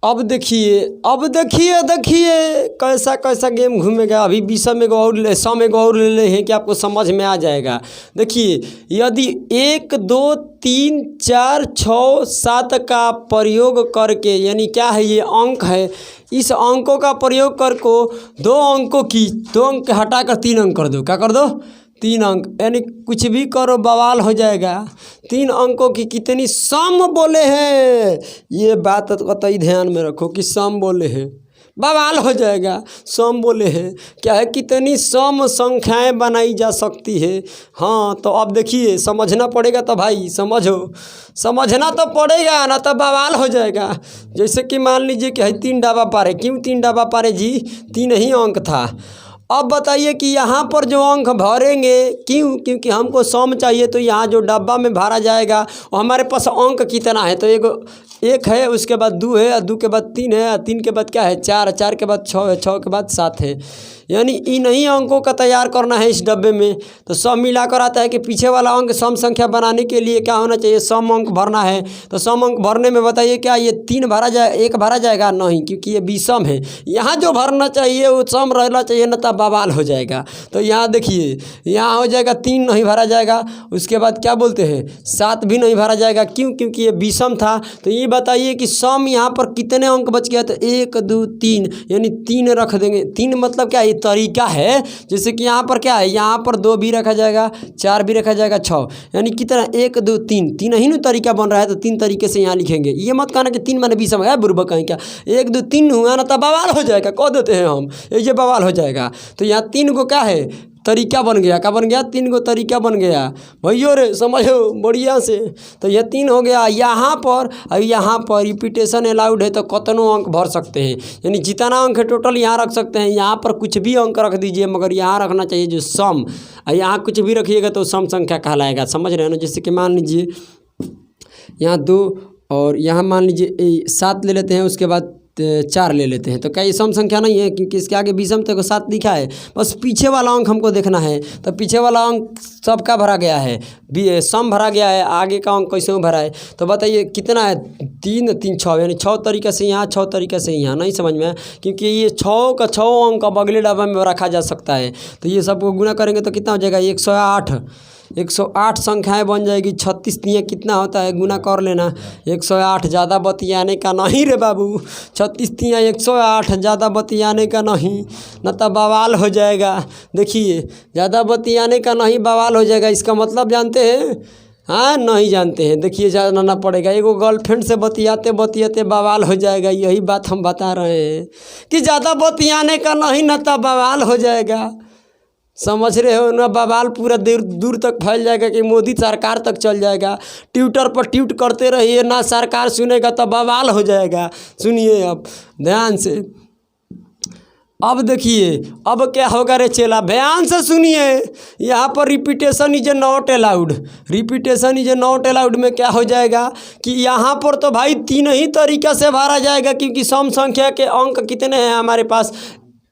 अब देखिए, अब देखिए कैसा कैसा गेम घूमेगा। अभी विषम में सम में गौर ले ले हैं कि आपको समझ में आ जाएगा। देखिए यदि 1 2 3 4 6 7 का प्रयोग करके, यानी क्या है ये अंक है, इस अंकों का प्रयोग करके 2 अंक हटाकर 3 अंक कर दो। क्या कर दो? 3 अंक। यानी कुछ भी करो बवाल हो जाएगा। 3 अंकों की कितनी सम बोले हैं, ये बात कतई ध्यान में रखो कि सम बोले हैं, बवाल हो जाएगा। सम बोले हैं क्या है? कितनी सम संख्याएं बनाई जा सकती है। हाँ तो अब देखिए समझना पड़ेगा। तो भाई समझो, समझना तो पड़ेगा ना, तो बवाल हो जाएगा। जैसे कि मान लीजिए कि 3 डब्बा पारे। क्यों 3 डब्बा पारे जी? 3 ही अंक था। अब बताइए कि यहाँ पर जो अंक भरेंगे, क्यों? क्योंकि हमको सम चाहिए। तो यहाँ जो डब्बा में भरा जाएगा वो हमारे पास अंक कितना है? तो एक है, उसके बाद 2 है, 2 के बाद 3 है, 3 के बाद क्या है? 4, 4 के बाद 6 है, 6 के बाद 7 है। यानी इन्हीं अंकों का तैयार करना है इस डब्बे में। तो सब मिलाकर आता है कि पीछे वाला अंक सम संख्या बनाने के लिए क्या होना चाहिए? सम अंक भरना है। तो सम अंक भरने में बताइए क्या ये 3 भरा जाए, 1 भरा जाएगा? नहीं, क्योंकि ये विषम है। यहाँ जो भरना चाहिए वो सम रहना चाहिए, न तब बवाल हो जाएगा। तो यहाँ देखिए, यहाँ हो जाएगा 3 नहीं भरा जाएगा। उसके बाद क्या बोलते हैं? 7 भी नहीं भरा जाएगा। क्यों? क्योंकि ये विषम था। तो ये बताइए कि सम यहाँ पर कितने अंक बच गया? तो 1 2 3, यानी 3 रख देंगे। 3 मतलब क्या? तरीका है। जैसे कि यहाँ पर क्या है? यहाँ पर 2 भी रखा जाएगा, 4 भी रखा जाएगा, 6, यानी कितना? 1 2 3, 3 ही ना तरीका बन रहा है। तो 3 तरीके से यहाँ लिखेंगे। ये मत कहना कि 3 माने विषम है, बुर्बक कहीं क्या? 1 2 3 हुआ ना, तब बवाल हो जाएगा। कह देते हैं हम, ये बवाल हो जाएगा। तो यहाँ 3 गो क्या है? तरीका बन गया। क्या बन गया? 3 गो तरीका बन गया। भैया रे समझो बढ़िया से। तो यह 3 हो गया। यहाँ पर रिपीटेशन अलाउड है तो कितनों अंक भर सकते हैं, यानी जितना अंक है टोटल यहाँ रख सकते हैं। यहाँ पर कुछ भी अंक रख दीजिए, मगर यहाँ रखना चाहिए जो सम। यहाँ कुछ भी रखिएगा तो सम संख्या कहलाएगा। समझ रहे हो ना? जैसे कि मान लीजिए यहाँ 2 और यहाँ मान लीजिए 7 ले लेते हैं, उसके बाद 4 ले लेते हैं। तो क्या ये सम संख्या नहीं है? क्योंकि इसके आगे विषम तो 7 लिखा है। बस पीछे वाला अंक हमको देखना है। तो पीछे वाला अंक सबका भरा गया है, सम भरा गया है। आगे का अंक कैसे भरा है? तो बताइए कितना है? 3 3 6, यानी 6 तरीके से यहाँ, 6 तरीके से यहाँ। नहीं समझ में? क्योंकि ये 6 का 6 अंक अब अगले डब्बा में रखा जा सकता है। तो ये सबको गुना करेंगे तो कितना हो जाएगा? 108। 108 संख्याएं बन जाएगी। 36 तियाँ कितना होता है, गुना कर लेना। 108 ज़्यादा बतियाने का नहीं रे बाबू। 36 तियाँ 108 ज़्यादा बतियाने का नहीं, न तो बवाल हो जाएगा। देखिए ज़्यादा बतियाने का नहीं, बवाल हो जाएगा। इसका मतलब जानते हैं? हाँ नहीं जानते हैं। देखिए जानना पड़ेगा। एगो गर्लफ्रेंड से बतियाते बतियाते बवाल हो जाएगा। यही बात हम बता रहे हैं कि ज़्यादा बतियाने का नहीं, न तो बवाल हो जाएगा। समझ रहे हो ना? बवाल पूरा दूर दूर तक फैल जाएगा कि मोदी सरकार तक चल जाएगा। ट्विटर पर ट्वीट करते रहिए ना, सरकार सुनेगा तो बवाल हो जाएगा। सुनिए अब ध्यान से। अब देखिए अब क्या होगा रे चेला, ध्यान से सुनिए। यहाँ पर repetition is not allowed. Repetition is not allowed में क्या हो जाएगा कि यहाँ पर तो भाई तीन ही तरीक़ा से भरा जाएगा, क्योंकि सम संख्या के अंक कितने हैं हमारे पास,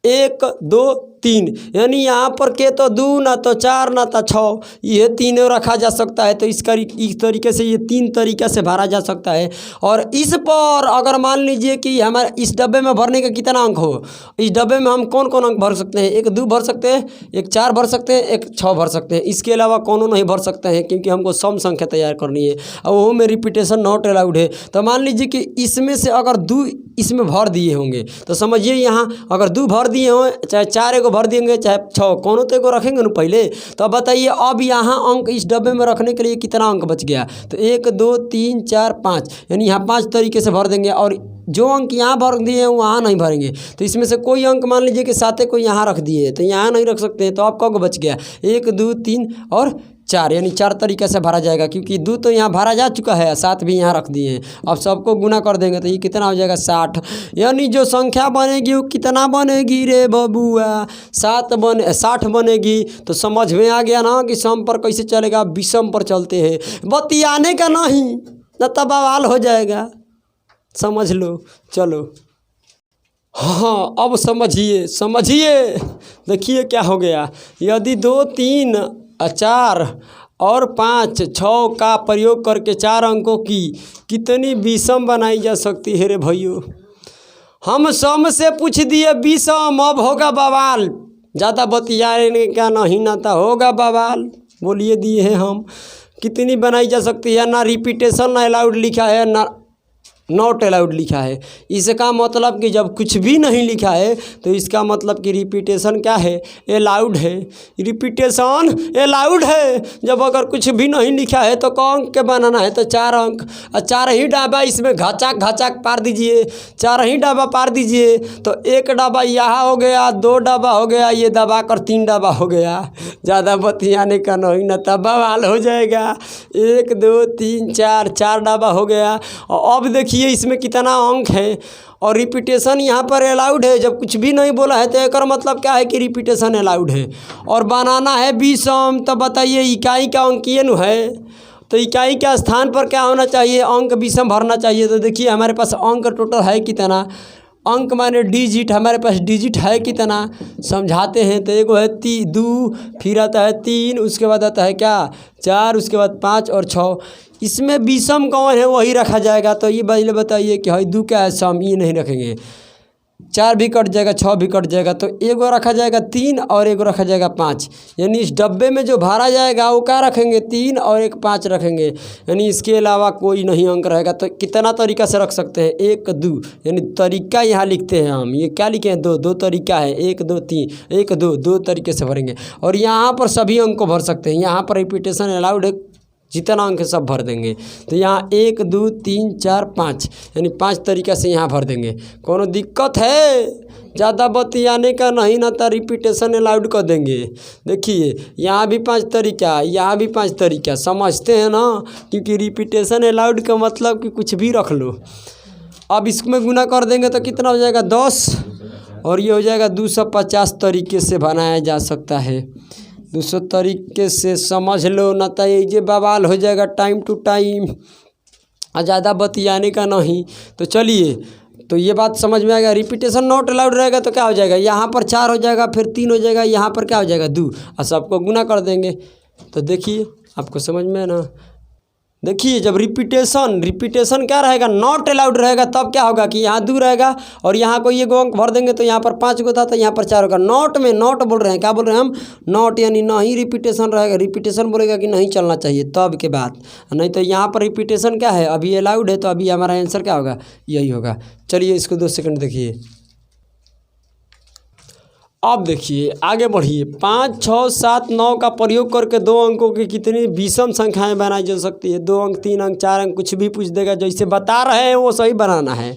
1 2 3, यानी यहाँ पर के तो 2 ना तो 4 ना तो 6, ये तीनों रखा जा सकता है। तो इस तरीके से ये 3 तरीक़े से भरा जा सकता है। और इस पर अगर मान लीजिए कि हमारे इस डब्बे में भरने का कितना अंक हो, इस डब्बे में हम कौन कौन अंक भर सकते हैं, 1 2 भर सकते हैं, 1 4 भर सकते हैं, 1 6 भर सकते हैं। इसके अलावा कौन नहीं भर सकते हैं, क्योंकि हमको सम संख्या तैयार करनी है और वो में रिपीटेशन नॉट अलाउड है। तो मान लीजिए कि इसमें से अगर 2 इसमें भर दिए होंगे तो समझिए यहाँ अगर 2 भर दिए हों, चाहे 4 एगो भर देंगे, चाहे 6, कौनों तो एगो रखेंगे ना पहले। तो अब बताइए अब यहाँ अंक इस डब्बे में रखने के लिए कितना अंक बच गया, तो 1 2 3 4 5, यानी यहाँ 5 तरीके से भर देंगे। और जो अंक यहाँ भर दिए हैं वहाँ नहीं भरेंगे। तो इसमें से कोई अंक मान लीजिए कि 7 को यहाँ रख दिए तो यहाँ नहीं रख सकते हैं। तो अब कब बच गया, 1 2 3 और 4, यानी 4 तरीके से भरा जाएगा, क्योंकि 2 तो यहाँ भरा जा चुका है, 7 भी यहाँ रख दिए हैं। अब सबको गुना कर देंगे तो ये कितना हो जाएगा, 60। यानी जो संख्या बनेगी वो कितना बनेगी रे बबुआ, 60 बनेगी। तो समझ में आ गया ना कि सम पर कैसे चलेगा, विषम पर चलते हैं। बतियाने का नहीं, न तो बवाल हो जाएगा। समझ लो। चलो हाँ अब समझिए। देखिए क्या हो गया, यदि 2 3 4 और 5 6 का प्रयोग करके 4 अंकों की कितनी विषम बनाई जा सकती है रे भाइयों। हम सम से पूछ दिए विषम, अब होगा बवाल। ज़्यादा बतियाने का नहीं, ना तो होगा बवाल। बोलिए दिए हैं हम कितनी बनाई जा सकती है। ना रिपीटेशन अलाउड लिखा है, ना नॉट अलाउड लिखा है। इसका मतलब कि जब कुछ भी नहीं लिखा है तो इसका मतलब कि रिपीटेशन क्या है, अलाउड है। रिपीटेशन अलाउड है। जब अगर कुछ भी नहीं लिखा है तो कौन के बनाना है, तो 4 अंक और 4 ही डाबा इसमें घचाक पार दीजिए, 4 ही डाबा पार दीजिए। तो 1 डाबा यहाँ हो गया, 2 डाबा हो गया, ये दबा कर 3 डाबा हो गया। ज़्यादा बतियाने का नहीं, न तब बवाल हो जाएगा। 1 2 3 4 डाबा हो गया। और अब देखिए इसमें कितना अंक है। और रिपीटेशन यहाँ पर अलाउड है। जब कुछ भी नहीं बोला है तो एक मतलब क्या है कि रिपीटेशन अलाउड है। और बनाना है विषम, तो बताइए इकाई का अंक ये न है, तो इकाई के स्थान पर क्या होना चाहिए, अंक विषम भरना चाहिए। तो देखिए हमारे पास अंक टोटल है कितना, अंक माने डिजिट, हमारे पास डिजिट है कितना, समझाते हैं। तो एगो है 2, फिर आता है 3, उसके बाद आता है क्या 4, उसके बाद 5 और 6। इसमें विषम कौन है वही रखा जाएगा। तो ये पहले बताइए कि भाई 2 क्या है सम, ये नहीं रखेंगे। 4 भी कट जाएगा, 6 भी कट जाएगा। तो एगो रखा जाएगा 3 और एगो रखा जाएगा 5। यानी इस डब्बे में जो भरा जाएगा वो क्या रखेंगे, 3 और एक 5 रखेंगे। यानी इसके अलावा कोई नहीं अंक रहेगा। तो कितना तरीका से रख सकते हैं, 1 2, यानी तरीका यहाँ लिखते हैं हम। ये क्या लिखे हैं, 2 तरीका है, 1 2 3, 1 2 तरीके से भरेंगे। और यहाँ पर सभी अंक को भर सकते हैं। यहाँ पर रिपीटेशन अलाउड है, जितना अंक सब भर देंगे। तो यहाँ 1 2 3 4 5, यानी 5 तरीक़ा से यहाँ भर देंगे। कोनो दिक्कत है, ज़्यादा बतियाने का नहीं, ना तो रिपीटेशन अलाउड कर देंगे। देखिए यहाँ भी 5 तरीका, यहाँ भी 5 तरीका, समझते हैं ना, क्योंकि रिपीटेशन अलाउड का मतलब कि कुछ भी रख लो। अब इसमें गुना कर देंगे तो कितना हो जाएगा, 10, और ये हो जाएगा 250 तरीके से बनाया जा सकता है। 200 तरीके से समझ लो, ना तो ये बवाल हो जाएगा टाइम टू टाइम, और ज़्यादा बतियाने का नहीं। तो चलिए, तो ये बात समझ में आ गया। रिपीटेशन नॉट अलाउड रहेगा तो क्या हो जाएगा, यहाँ पर 4 हो जाएगा, फिर 3 हो जाएगा, यहाँ पर क्या हो जाएगा 2, और सबको गुना कर देंगे। तो देखिए आपको समझ में है ना। देखिए जब रिपीटेशन क्या रहेगा, नॉट अलाउड रहेगा, तब क्या होगा कि यहाँ 2 रहेगा और यहाँ कोई एगो अंक भर देंगे तो यहाँ पर 5 गो था तो यहाँ पर 4 होगा। नॉट में नॉट बोल रहे हैं, क्या बोल रहे हैं हम, नॉट, यानी नहीं रिपीटेशन रहेगा। रिपीटेशन बोलेगा कि नहीं चलना चाहिए तब के बाद, नहीं तो यहाँ पर रिपीटेशन क्या है, अभी अलाउड है, तो अभी हमारा आंसर क्या होगा, यही होगा। चलिए इसको 2 सेकंड देखिए। अब देखिए आगे बढ़िए, 5, 6, 7, 9 का प्रयोग करके 2 अंकों की कितनी विषम संख्याएं बनाई जा सकती है। 2 अंक, 3 अंक, 4 अंक, कुछ भी पूछ देगा, जैसे बता रहे हैं वो सही बनाना है।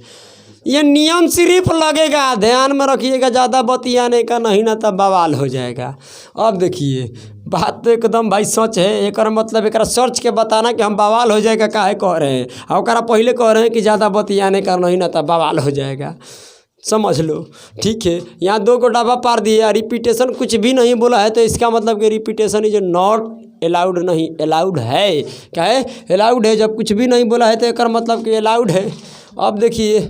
ये नियम सिर्फ लगेगा, ध्यान में रखिएगा, ज़्यादा बतियाने का नहीं, ना तब बवाल हो जाएगा। अब देखिए बात तो एकदम भाई सच है, एक मतलब एक सर्च के बताना कि हम बवाल हो जाएगा काहे कह रहे हैं, और पहले कह रहे हैं कि ज़्यादा बतियाने का नहीं, ना तब बवाल हो जाएगा, समझ लो। ठीक है, यहाँ 2 को डब्बा पार दिए, रिपीटेशन कुछ भी नहीं बोला है, तो इसका मतलब कि रिपीटेशन इज नॉट अलाउड, नहीं अलाउड है। क्या है, अलाउड है। जब कुछ भी नहीं बोला है तो एक मतलब कि अलाउड है। अब देखिए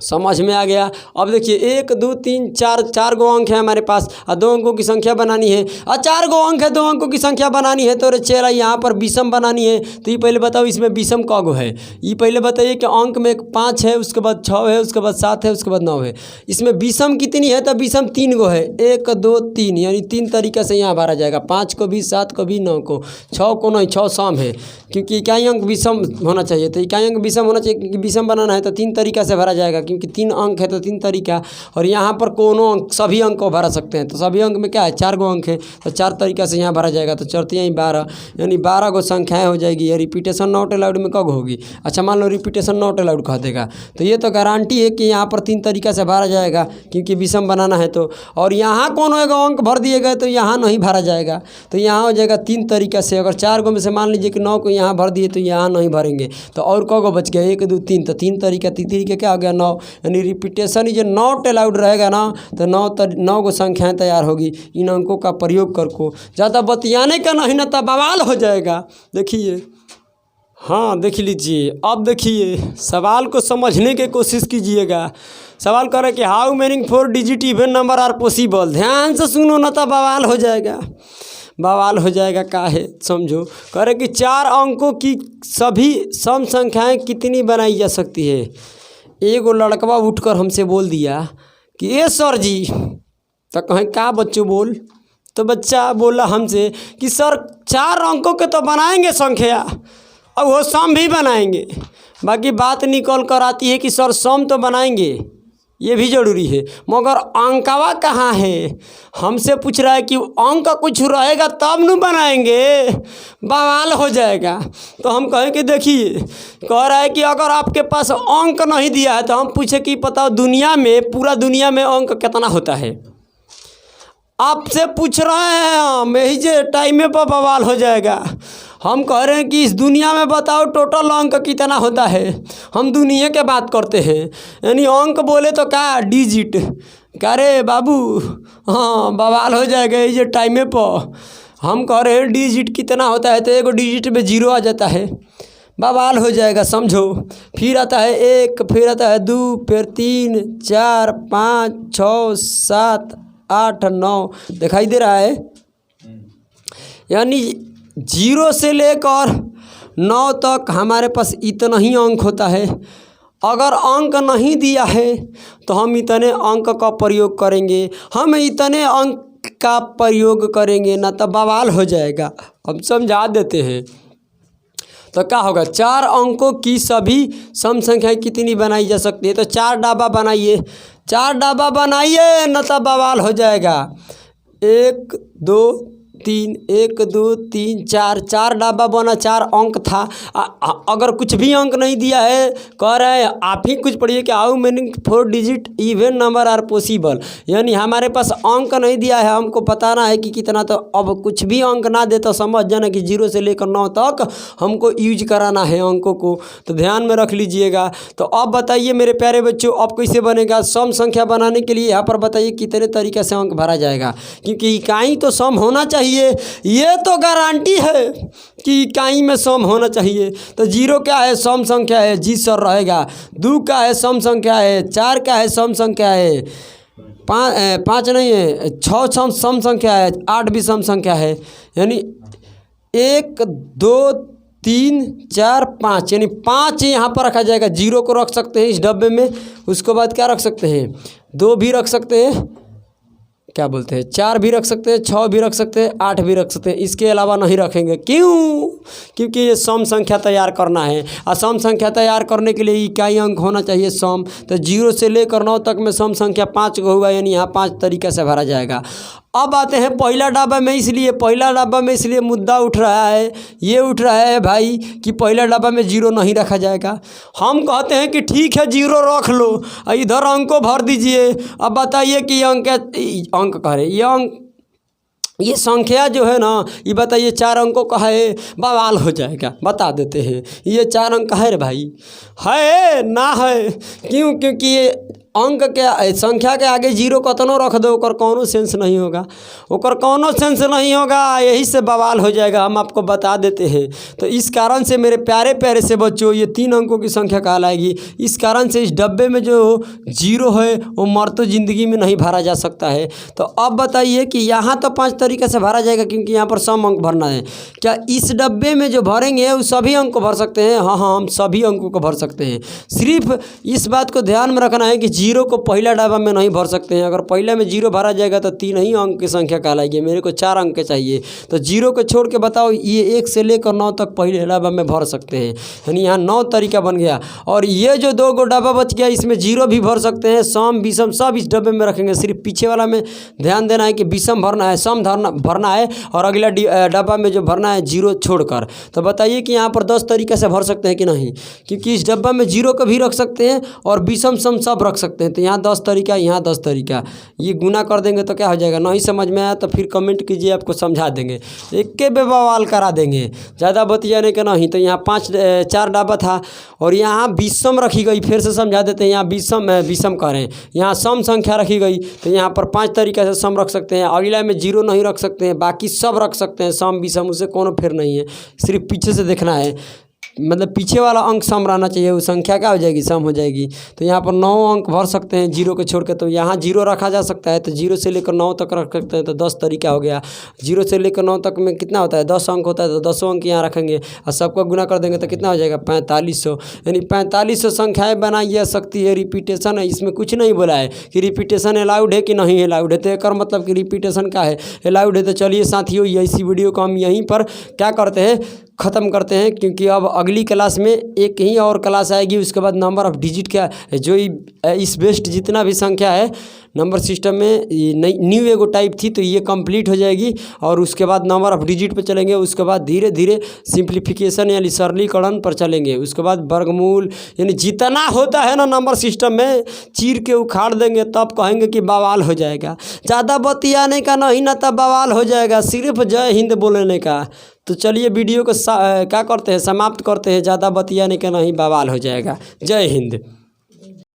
समझ में आ गया। अब देखिए 1, 2, 3, 4 गो अंक है हमारे पास, और 2 अंकों की संख्या बनानी है, और 4 गो अंक है, 2 अंकों की संख्या बनानी है, तो चेहरा यहाँ पर विषम बनानी है। तो ये पहले बताओ इसमें विषम क गो है, ये पहले बताइए कि अंक में 5 है, उसके बाद 6 है, उसके बाद 7 है, उसके बाद 9 है। इसमें विषम कितनी है, तो विषम 3 गो है, 1, 2, 3, यानी 3 तरीके से यहाँ भरा जाएगा। 5 को भी, 7 को भी, 9 को, 6 को नहीं, 6 सम है, क्योंकि इकाई अंक विषम होना चाहिए। तो इकाई अंक विषम होना चाहिए, क्योंकि विषम बनाना है तो 3 तरीका से भरा जाएगा, क्योंकि 3 अंक है तो 3 तरीका। और यहाँ पर कोनो अंक, सभी अंक को भरा सकते हैं, तो सभी अंक में क्या है, 4 गो अंक है, तो 4 तरीका से यहाँ भरा जाएगा। तो चौथी यहीं 12, यानी 12 गो संख्याएँ हो जाएगी। ये रिपीटेशन नॉट अलाउड में कब होगी, अच्छा मान लो रिपीटेशन नॉट अलाउड कह देगा, तो ये तो गारंटी है कि यहाँ पर 3 तरीका से भरा जाएगा, क्योंकि विषम बनाना है। तो और यहाँ कोनो एक अंक भर दिए गए तो यहाँ नहीं भरा जाएगा, तो यहाँ हो जाएगा 3 तरीका से। अगर 4 गो में से मान लीजिए कि 9 को यहाँ भर दिए तो यहाँ नहीं भरेंगे, तो और क गो बच गया, 1, 2, 3, तो 3 तरीका, 3 तरीके क्या हो गया, 9, यानी रिपीटेशन जो नॉट अलाउड रहेगा ना, तो 9 गो संख्याएँ तैयार होगी इन अंकों का प्रयोग करको। ज़्यादा बतियाने का नहीं, ना तब बवाल हो जाएगा। देखिए, हाँ देख लीजिए। अब देखिए सवाल को समझने की कोशिश कीजिएगा। सवाल करे कि how many 4 digit even number are possible. ध्यान से सुनो, ना तब बवाल हो जाएगा, बवाल हो जाएगा। काहे, समझो। करे कि 4 अंकों की सभी सम संख्याएं कितनी बनाई जा सकती है। एगो लड़कवा उठकर हमसे बोल दिया कि ए सर जी, तो कहें का बच्चों बोल, तो बच्चा बोला हमसे कि सर 4 अंकों के तो बनाएंगे संख्या, और वो सम भी बनाएंगे, बाकी बात निकल कर आती है कि सर सम तो बनाएंगे, ये भी ज़रूरी है, मगर अंकवा कहाँ है। हमसे पूछ रहा है कि अंक कुछ रहेगा तब न बनाएंगे, बवाल हो जाएगा। तो हम कहें कि देखिए, कह रहा है कि अगर आपके पास अंक नहीं दिया है तो हम पूछे कि बताओ दुनिया में, पूरा दुनिया में अंक कितना होता है। आपसे पूछ रहे हैं हम, यही जे टाइम पर बवाल हो जाएगा। हम कह रहे हैं कि इस दुनिया में बताओ टोटल अंक कितना होता है। हम दुनिया के बात करते हैं, यानी अंक बोले तो क्या डिजिट। कह रहे बाबू, हाँ बवाल हो जाएगा ये टाइम पर। हम कह रहे हैं डिजिट कितना होता है, तो एगो डिजिट में 0 आ जाता है, बवाल हो जाएगा, समझो। फिर आता है 1, फिर आता है 2, फिर 3, 4, 5, 6, 7, 8, 9 दिखाई दे रहा है। यानी 0 से लेकर 9 तक हमारे पास इतना ही अंक होता है। अगर अंक नहीं दिया है तो हम इतने अंक का प्रयोग करेंगे, हम इतने अंक का प्रयोग करेंगे, ना तो बवाल हो जाएगा। हम समझा देते हैं। तो क्या होगा, 4 अंकों की सभी सम संख्याएँ कितनी बनाई जा सकती है। तो 4 डब्बा बनाइए, 4 डब्बा बनाइए, न तो बवाल हो जाएगा। 1, 2, 3, 1, 2, 3, 4 डब्बा बना, 4 अंक था। अगर कुछ भी अंक नहीं दिया है, कह रहे हैं आप ही कुछ पढ़िए कि how many 4 digit even number are possible. यानी हमारे पास अंक नहीं दिया है, हमको बताना है कि कितना। तो अब कुछ भी अंक ना दे तो समझ जाना कि 0 से लेकर 9 तक हमको यूज कराना है अंकों को। तो ध्यान में रख लीजिएगा। तो अब बताइए मेरे प्यारे बच्चों, अब कैसे बनेगा सम संख्या बनाने के लिए। यहाँ पर बताइए कितने तरीके से अंक भरा जाएगा, क्योंकि इकाई तो सम होना चाहिए, ये तो गारंटी है कि इकाई में सम होना चाहिए। तो 0 क्या है, सम संख्या है, जी सर रहेगा। 2 का है, सम संख्या है। 4 का है, सम संख्या है। 5 नहीं है, 6 सम संख्या है। 8 भी सम संख्या है। यानी 1, 2, 3 4 5, यानी 5 यहाँ पर रखा जाएगा। 0 को रख सकते हैं इस डब्बे में। उसके बाद क्या रख सकते हैं, 2 भी रख सकते हैं, क्या बोलते हैं 4 भी रख सकते हैं, 6 भी रख सकते हैं, 8 भी रख सकते हैं। इसके अलावा नहीं रखेंगे। क्यों? क्योंकि ये सम संख्या तैयार करना है और सम संख्या तैयार करने के लिए इकाई अंक होना चाहिए सम। तो 0 से लेकर 9 तक में सम संख्या 5 को होगा, यानी यहाँ 5 तरीक़े से भरा जाएगा। अब आते हैं पहला डब्बा में। इसलिए पहला डब्बा में इसलिए मुद्दा उठ रहा है, ये उठ रहा है भाई कि पहला डब्बा में 0 नहीं रखा जाएगा। हम कहते हैं कि ठीक है 0 रख लो, इधर अंक को भर दीजिए। अब बताइए कि अंक कह रहे ये संख्या जो है ना, ये बताइए 4 अंकों का है, बवाल हो जाएगा। बता देते हैं ये 4 अंक का है रे भाई, है ना है? क्यों? क्योंकि ये अंक के संख्या के आगे 0 कतनो रख दो, ओकर कौनो सेंस नहीं होगा, ओकर कौनो सेंस नहीं होगा, यही से बवाल हो जाएगा। हम आपको बता देते हैं। तो इस कारण से मेरे प्यारे प्यारे से बच्चों, ये 3 अंकों की संख्या कहलाएगी। इस कारण से इस डब्बे में जो 0 है वो मर्तो ज़िंदगी में नहीं भरा जा सकता है। तो अब बताइए कि यहाँ तो 5 तरीके से भरा जाएगा, क्योंकि यहाँ पर सम अंक भरना है। क्या इस डब्बे में जो भरेंगे वो सभी अंक को भर सकते हैं? हाँ, हम सभी अंकों को भर सकते हैं। सिर्फ इस बात को ध्यान में रखना है कि 0 को पहला डब्बा में नहीं भर सकते हैं। अगर पहले में 0 भरा जाएगा तो 3 ही अंक की संख्या कहलाएगी। मेरे को 4 अंक के चाहिए, तो 0 को छोड़ के बताओ ये 1 से लेकर 9 तक पहले डब्बा में भर सकते हैं। यानी यहाँ 9 तरीका बन गया। और ये जो 2 डब्बा बच गया, इसमें 0 भी भर सकते हैं, सम विषम सब इस डब्बे में रखेंगे। सिर्फ पीछे वाला में ध्यान देना है कि विषम भरना है, सम भरना है, और अगला डब्बा में जो भरना है 0 छोड़कर। तो बताइए कि यहाँ पर 10 तरीके से भर सकते हैं कि नहीं? क्योंकि इस डब्बा में 0 को भी रख सकते हैं और विषम सम सब रख सकते हैं। तो यहाँ 10 तरीका, यहाँ 10 तरीका, ये गुना कर देंगे तो क्या हो जाएगा? नहीं समझ में आया तो फिर कमेंट कीजिए, आपको समझा देंगे, एक के बवाल करा देंगे, ज़्यादा बतियाने का नहीं। तो यहाँ 4 डब्बा था और यहाँ विषम रखी गई। फिर से समझा देते हैं, यहाँ विषम करें, यहाँ सम संख्या रखी गई। तो यहाँ पर 5 तरीके से सम रख सकते हैं। अगला में 0 नहीं रख सकते हैं, बाकी सब रख सकते हैं सम विषम, उससे कोनो फिर नहीं है। सिर्फ पीछे से देखना है, मतलब पीछे वाला अंक सम रहना चाहिए, वो संख्या क्या हो जाएगी? सम हो जाएगी। तो यहाँ पर 9 अंक भर सकते हैं 0 को छोड़ के। तो यहाँ 0 रखा जा सकता है, तो 0 से लेकर 9 तक रख सकते हैं। तो 10 तरीका हो गया। 0 से लेकर 9 तक में कितना होता है? 10 अंक होता है, तो 10 अंक यहाँ रखेंगे और सबको गुना कर देंगे तो कितना हो जाएगा? 4500। यानी 4500 संख्याएँ बनाई जा सकती है। रिपीटेशन है, इसमें कुछ नहीं बोला है कि रिपीटेशन अलाउड है कि नहीं अलाउड है। तो एक मतलब कि रिपीटेशन का है, अलाउड है। तो चलिए साथियों, इसी वीडियो को हम यहीं पर क्या करते हैं, ख़त्म करते हैं। क्योंकि अब अगली क्लास में एक ही और क्लास आएगी। उसके बाद नंबर ऑफ़ डिजिट का जो इस बेस्ट जितना भी संख्या है नंबर सिस्टम में न्यू एगो टाइप थी, तो ये कंप्लीट हो जाएगी। और उसके बाद नंबर ऑफ़ डिजिट पे चलेंगे। उसके बाद धीरे धीरे सिंप्लीफिकेशन यानी सरलीकरण पर चलेंगे। उसके बाद वर्गमूल, यानी जितना होता है ना नंबर सिस्टम में, चीर के उखाड़ देंगे, तब कहेंगे कि बवाल हो जाएगा। ज़्यादा बतियाने का नहीं ना, तब बवाल हो जाएगा। सिर्फ जय हिंद बोलने का। तो चलिए वीडियो को क्या करते हैं, समाप्त करते हैं। ज़्यादा बतियाने का नहीं, बवाल हो जाएगा। जय हिंद।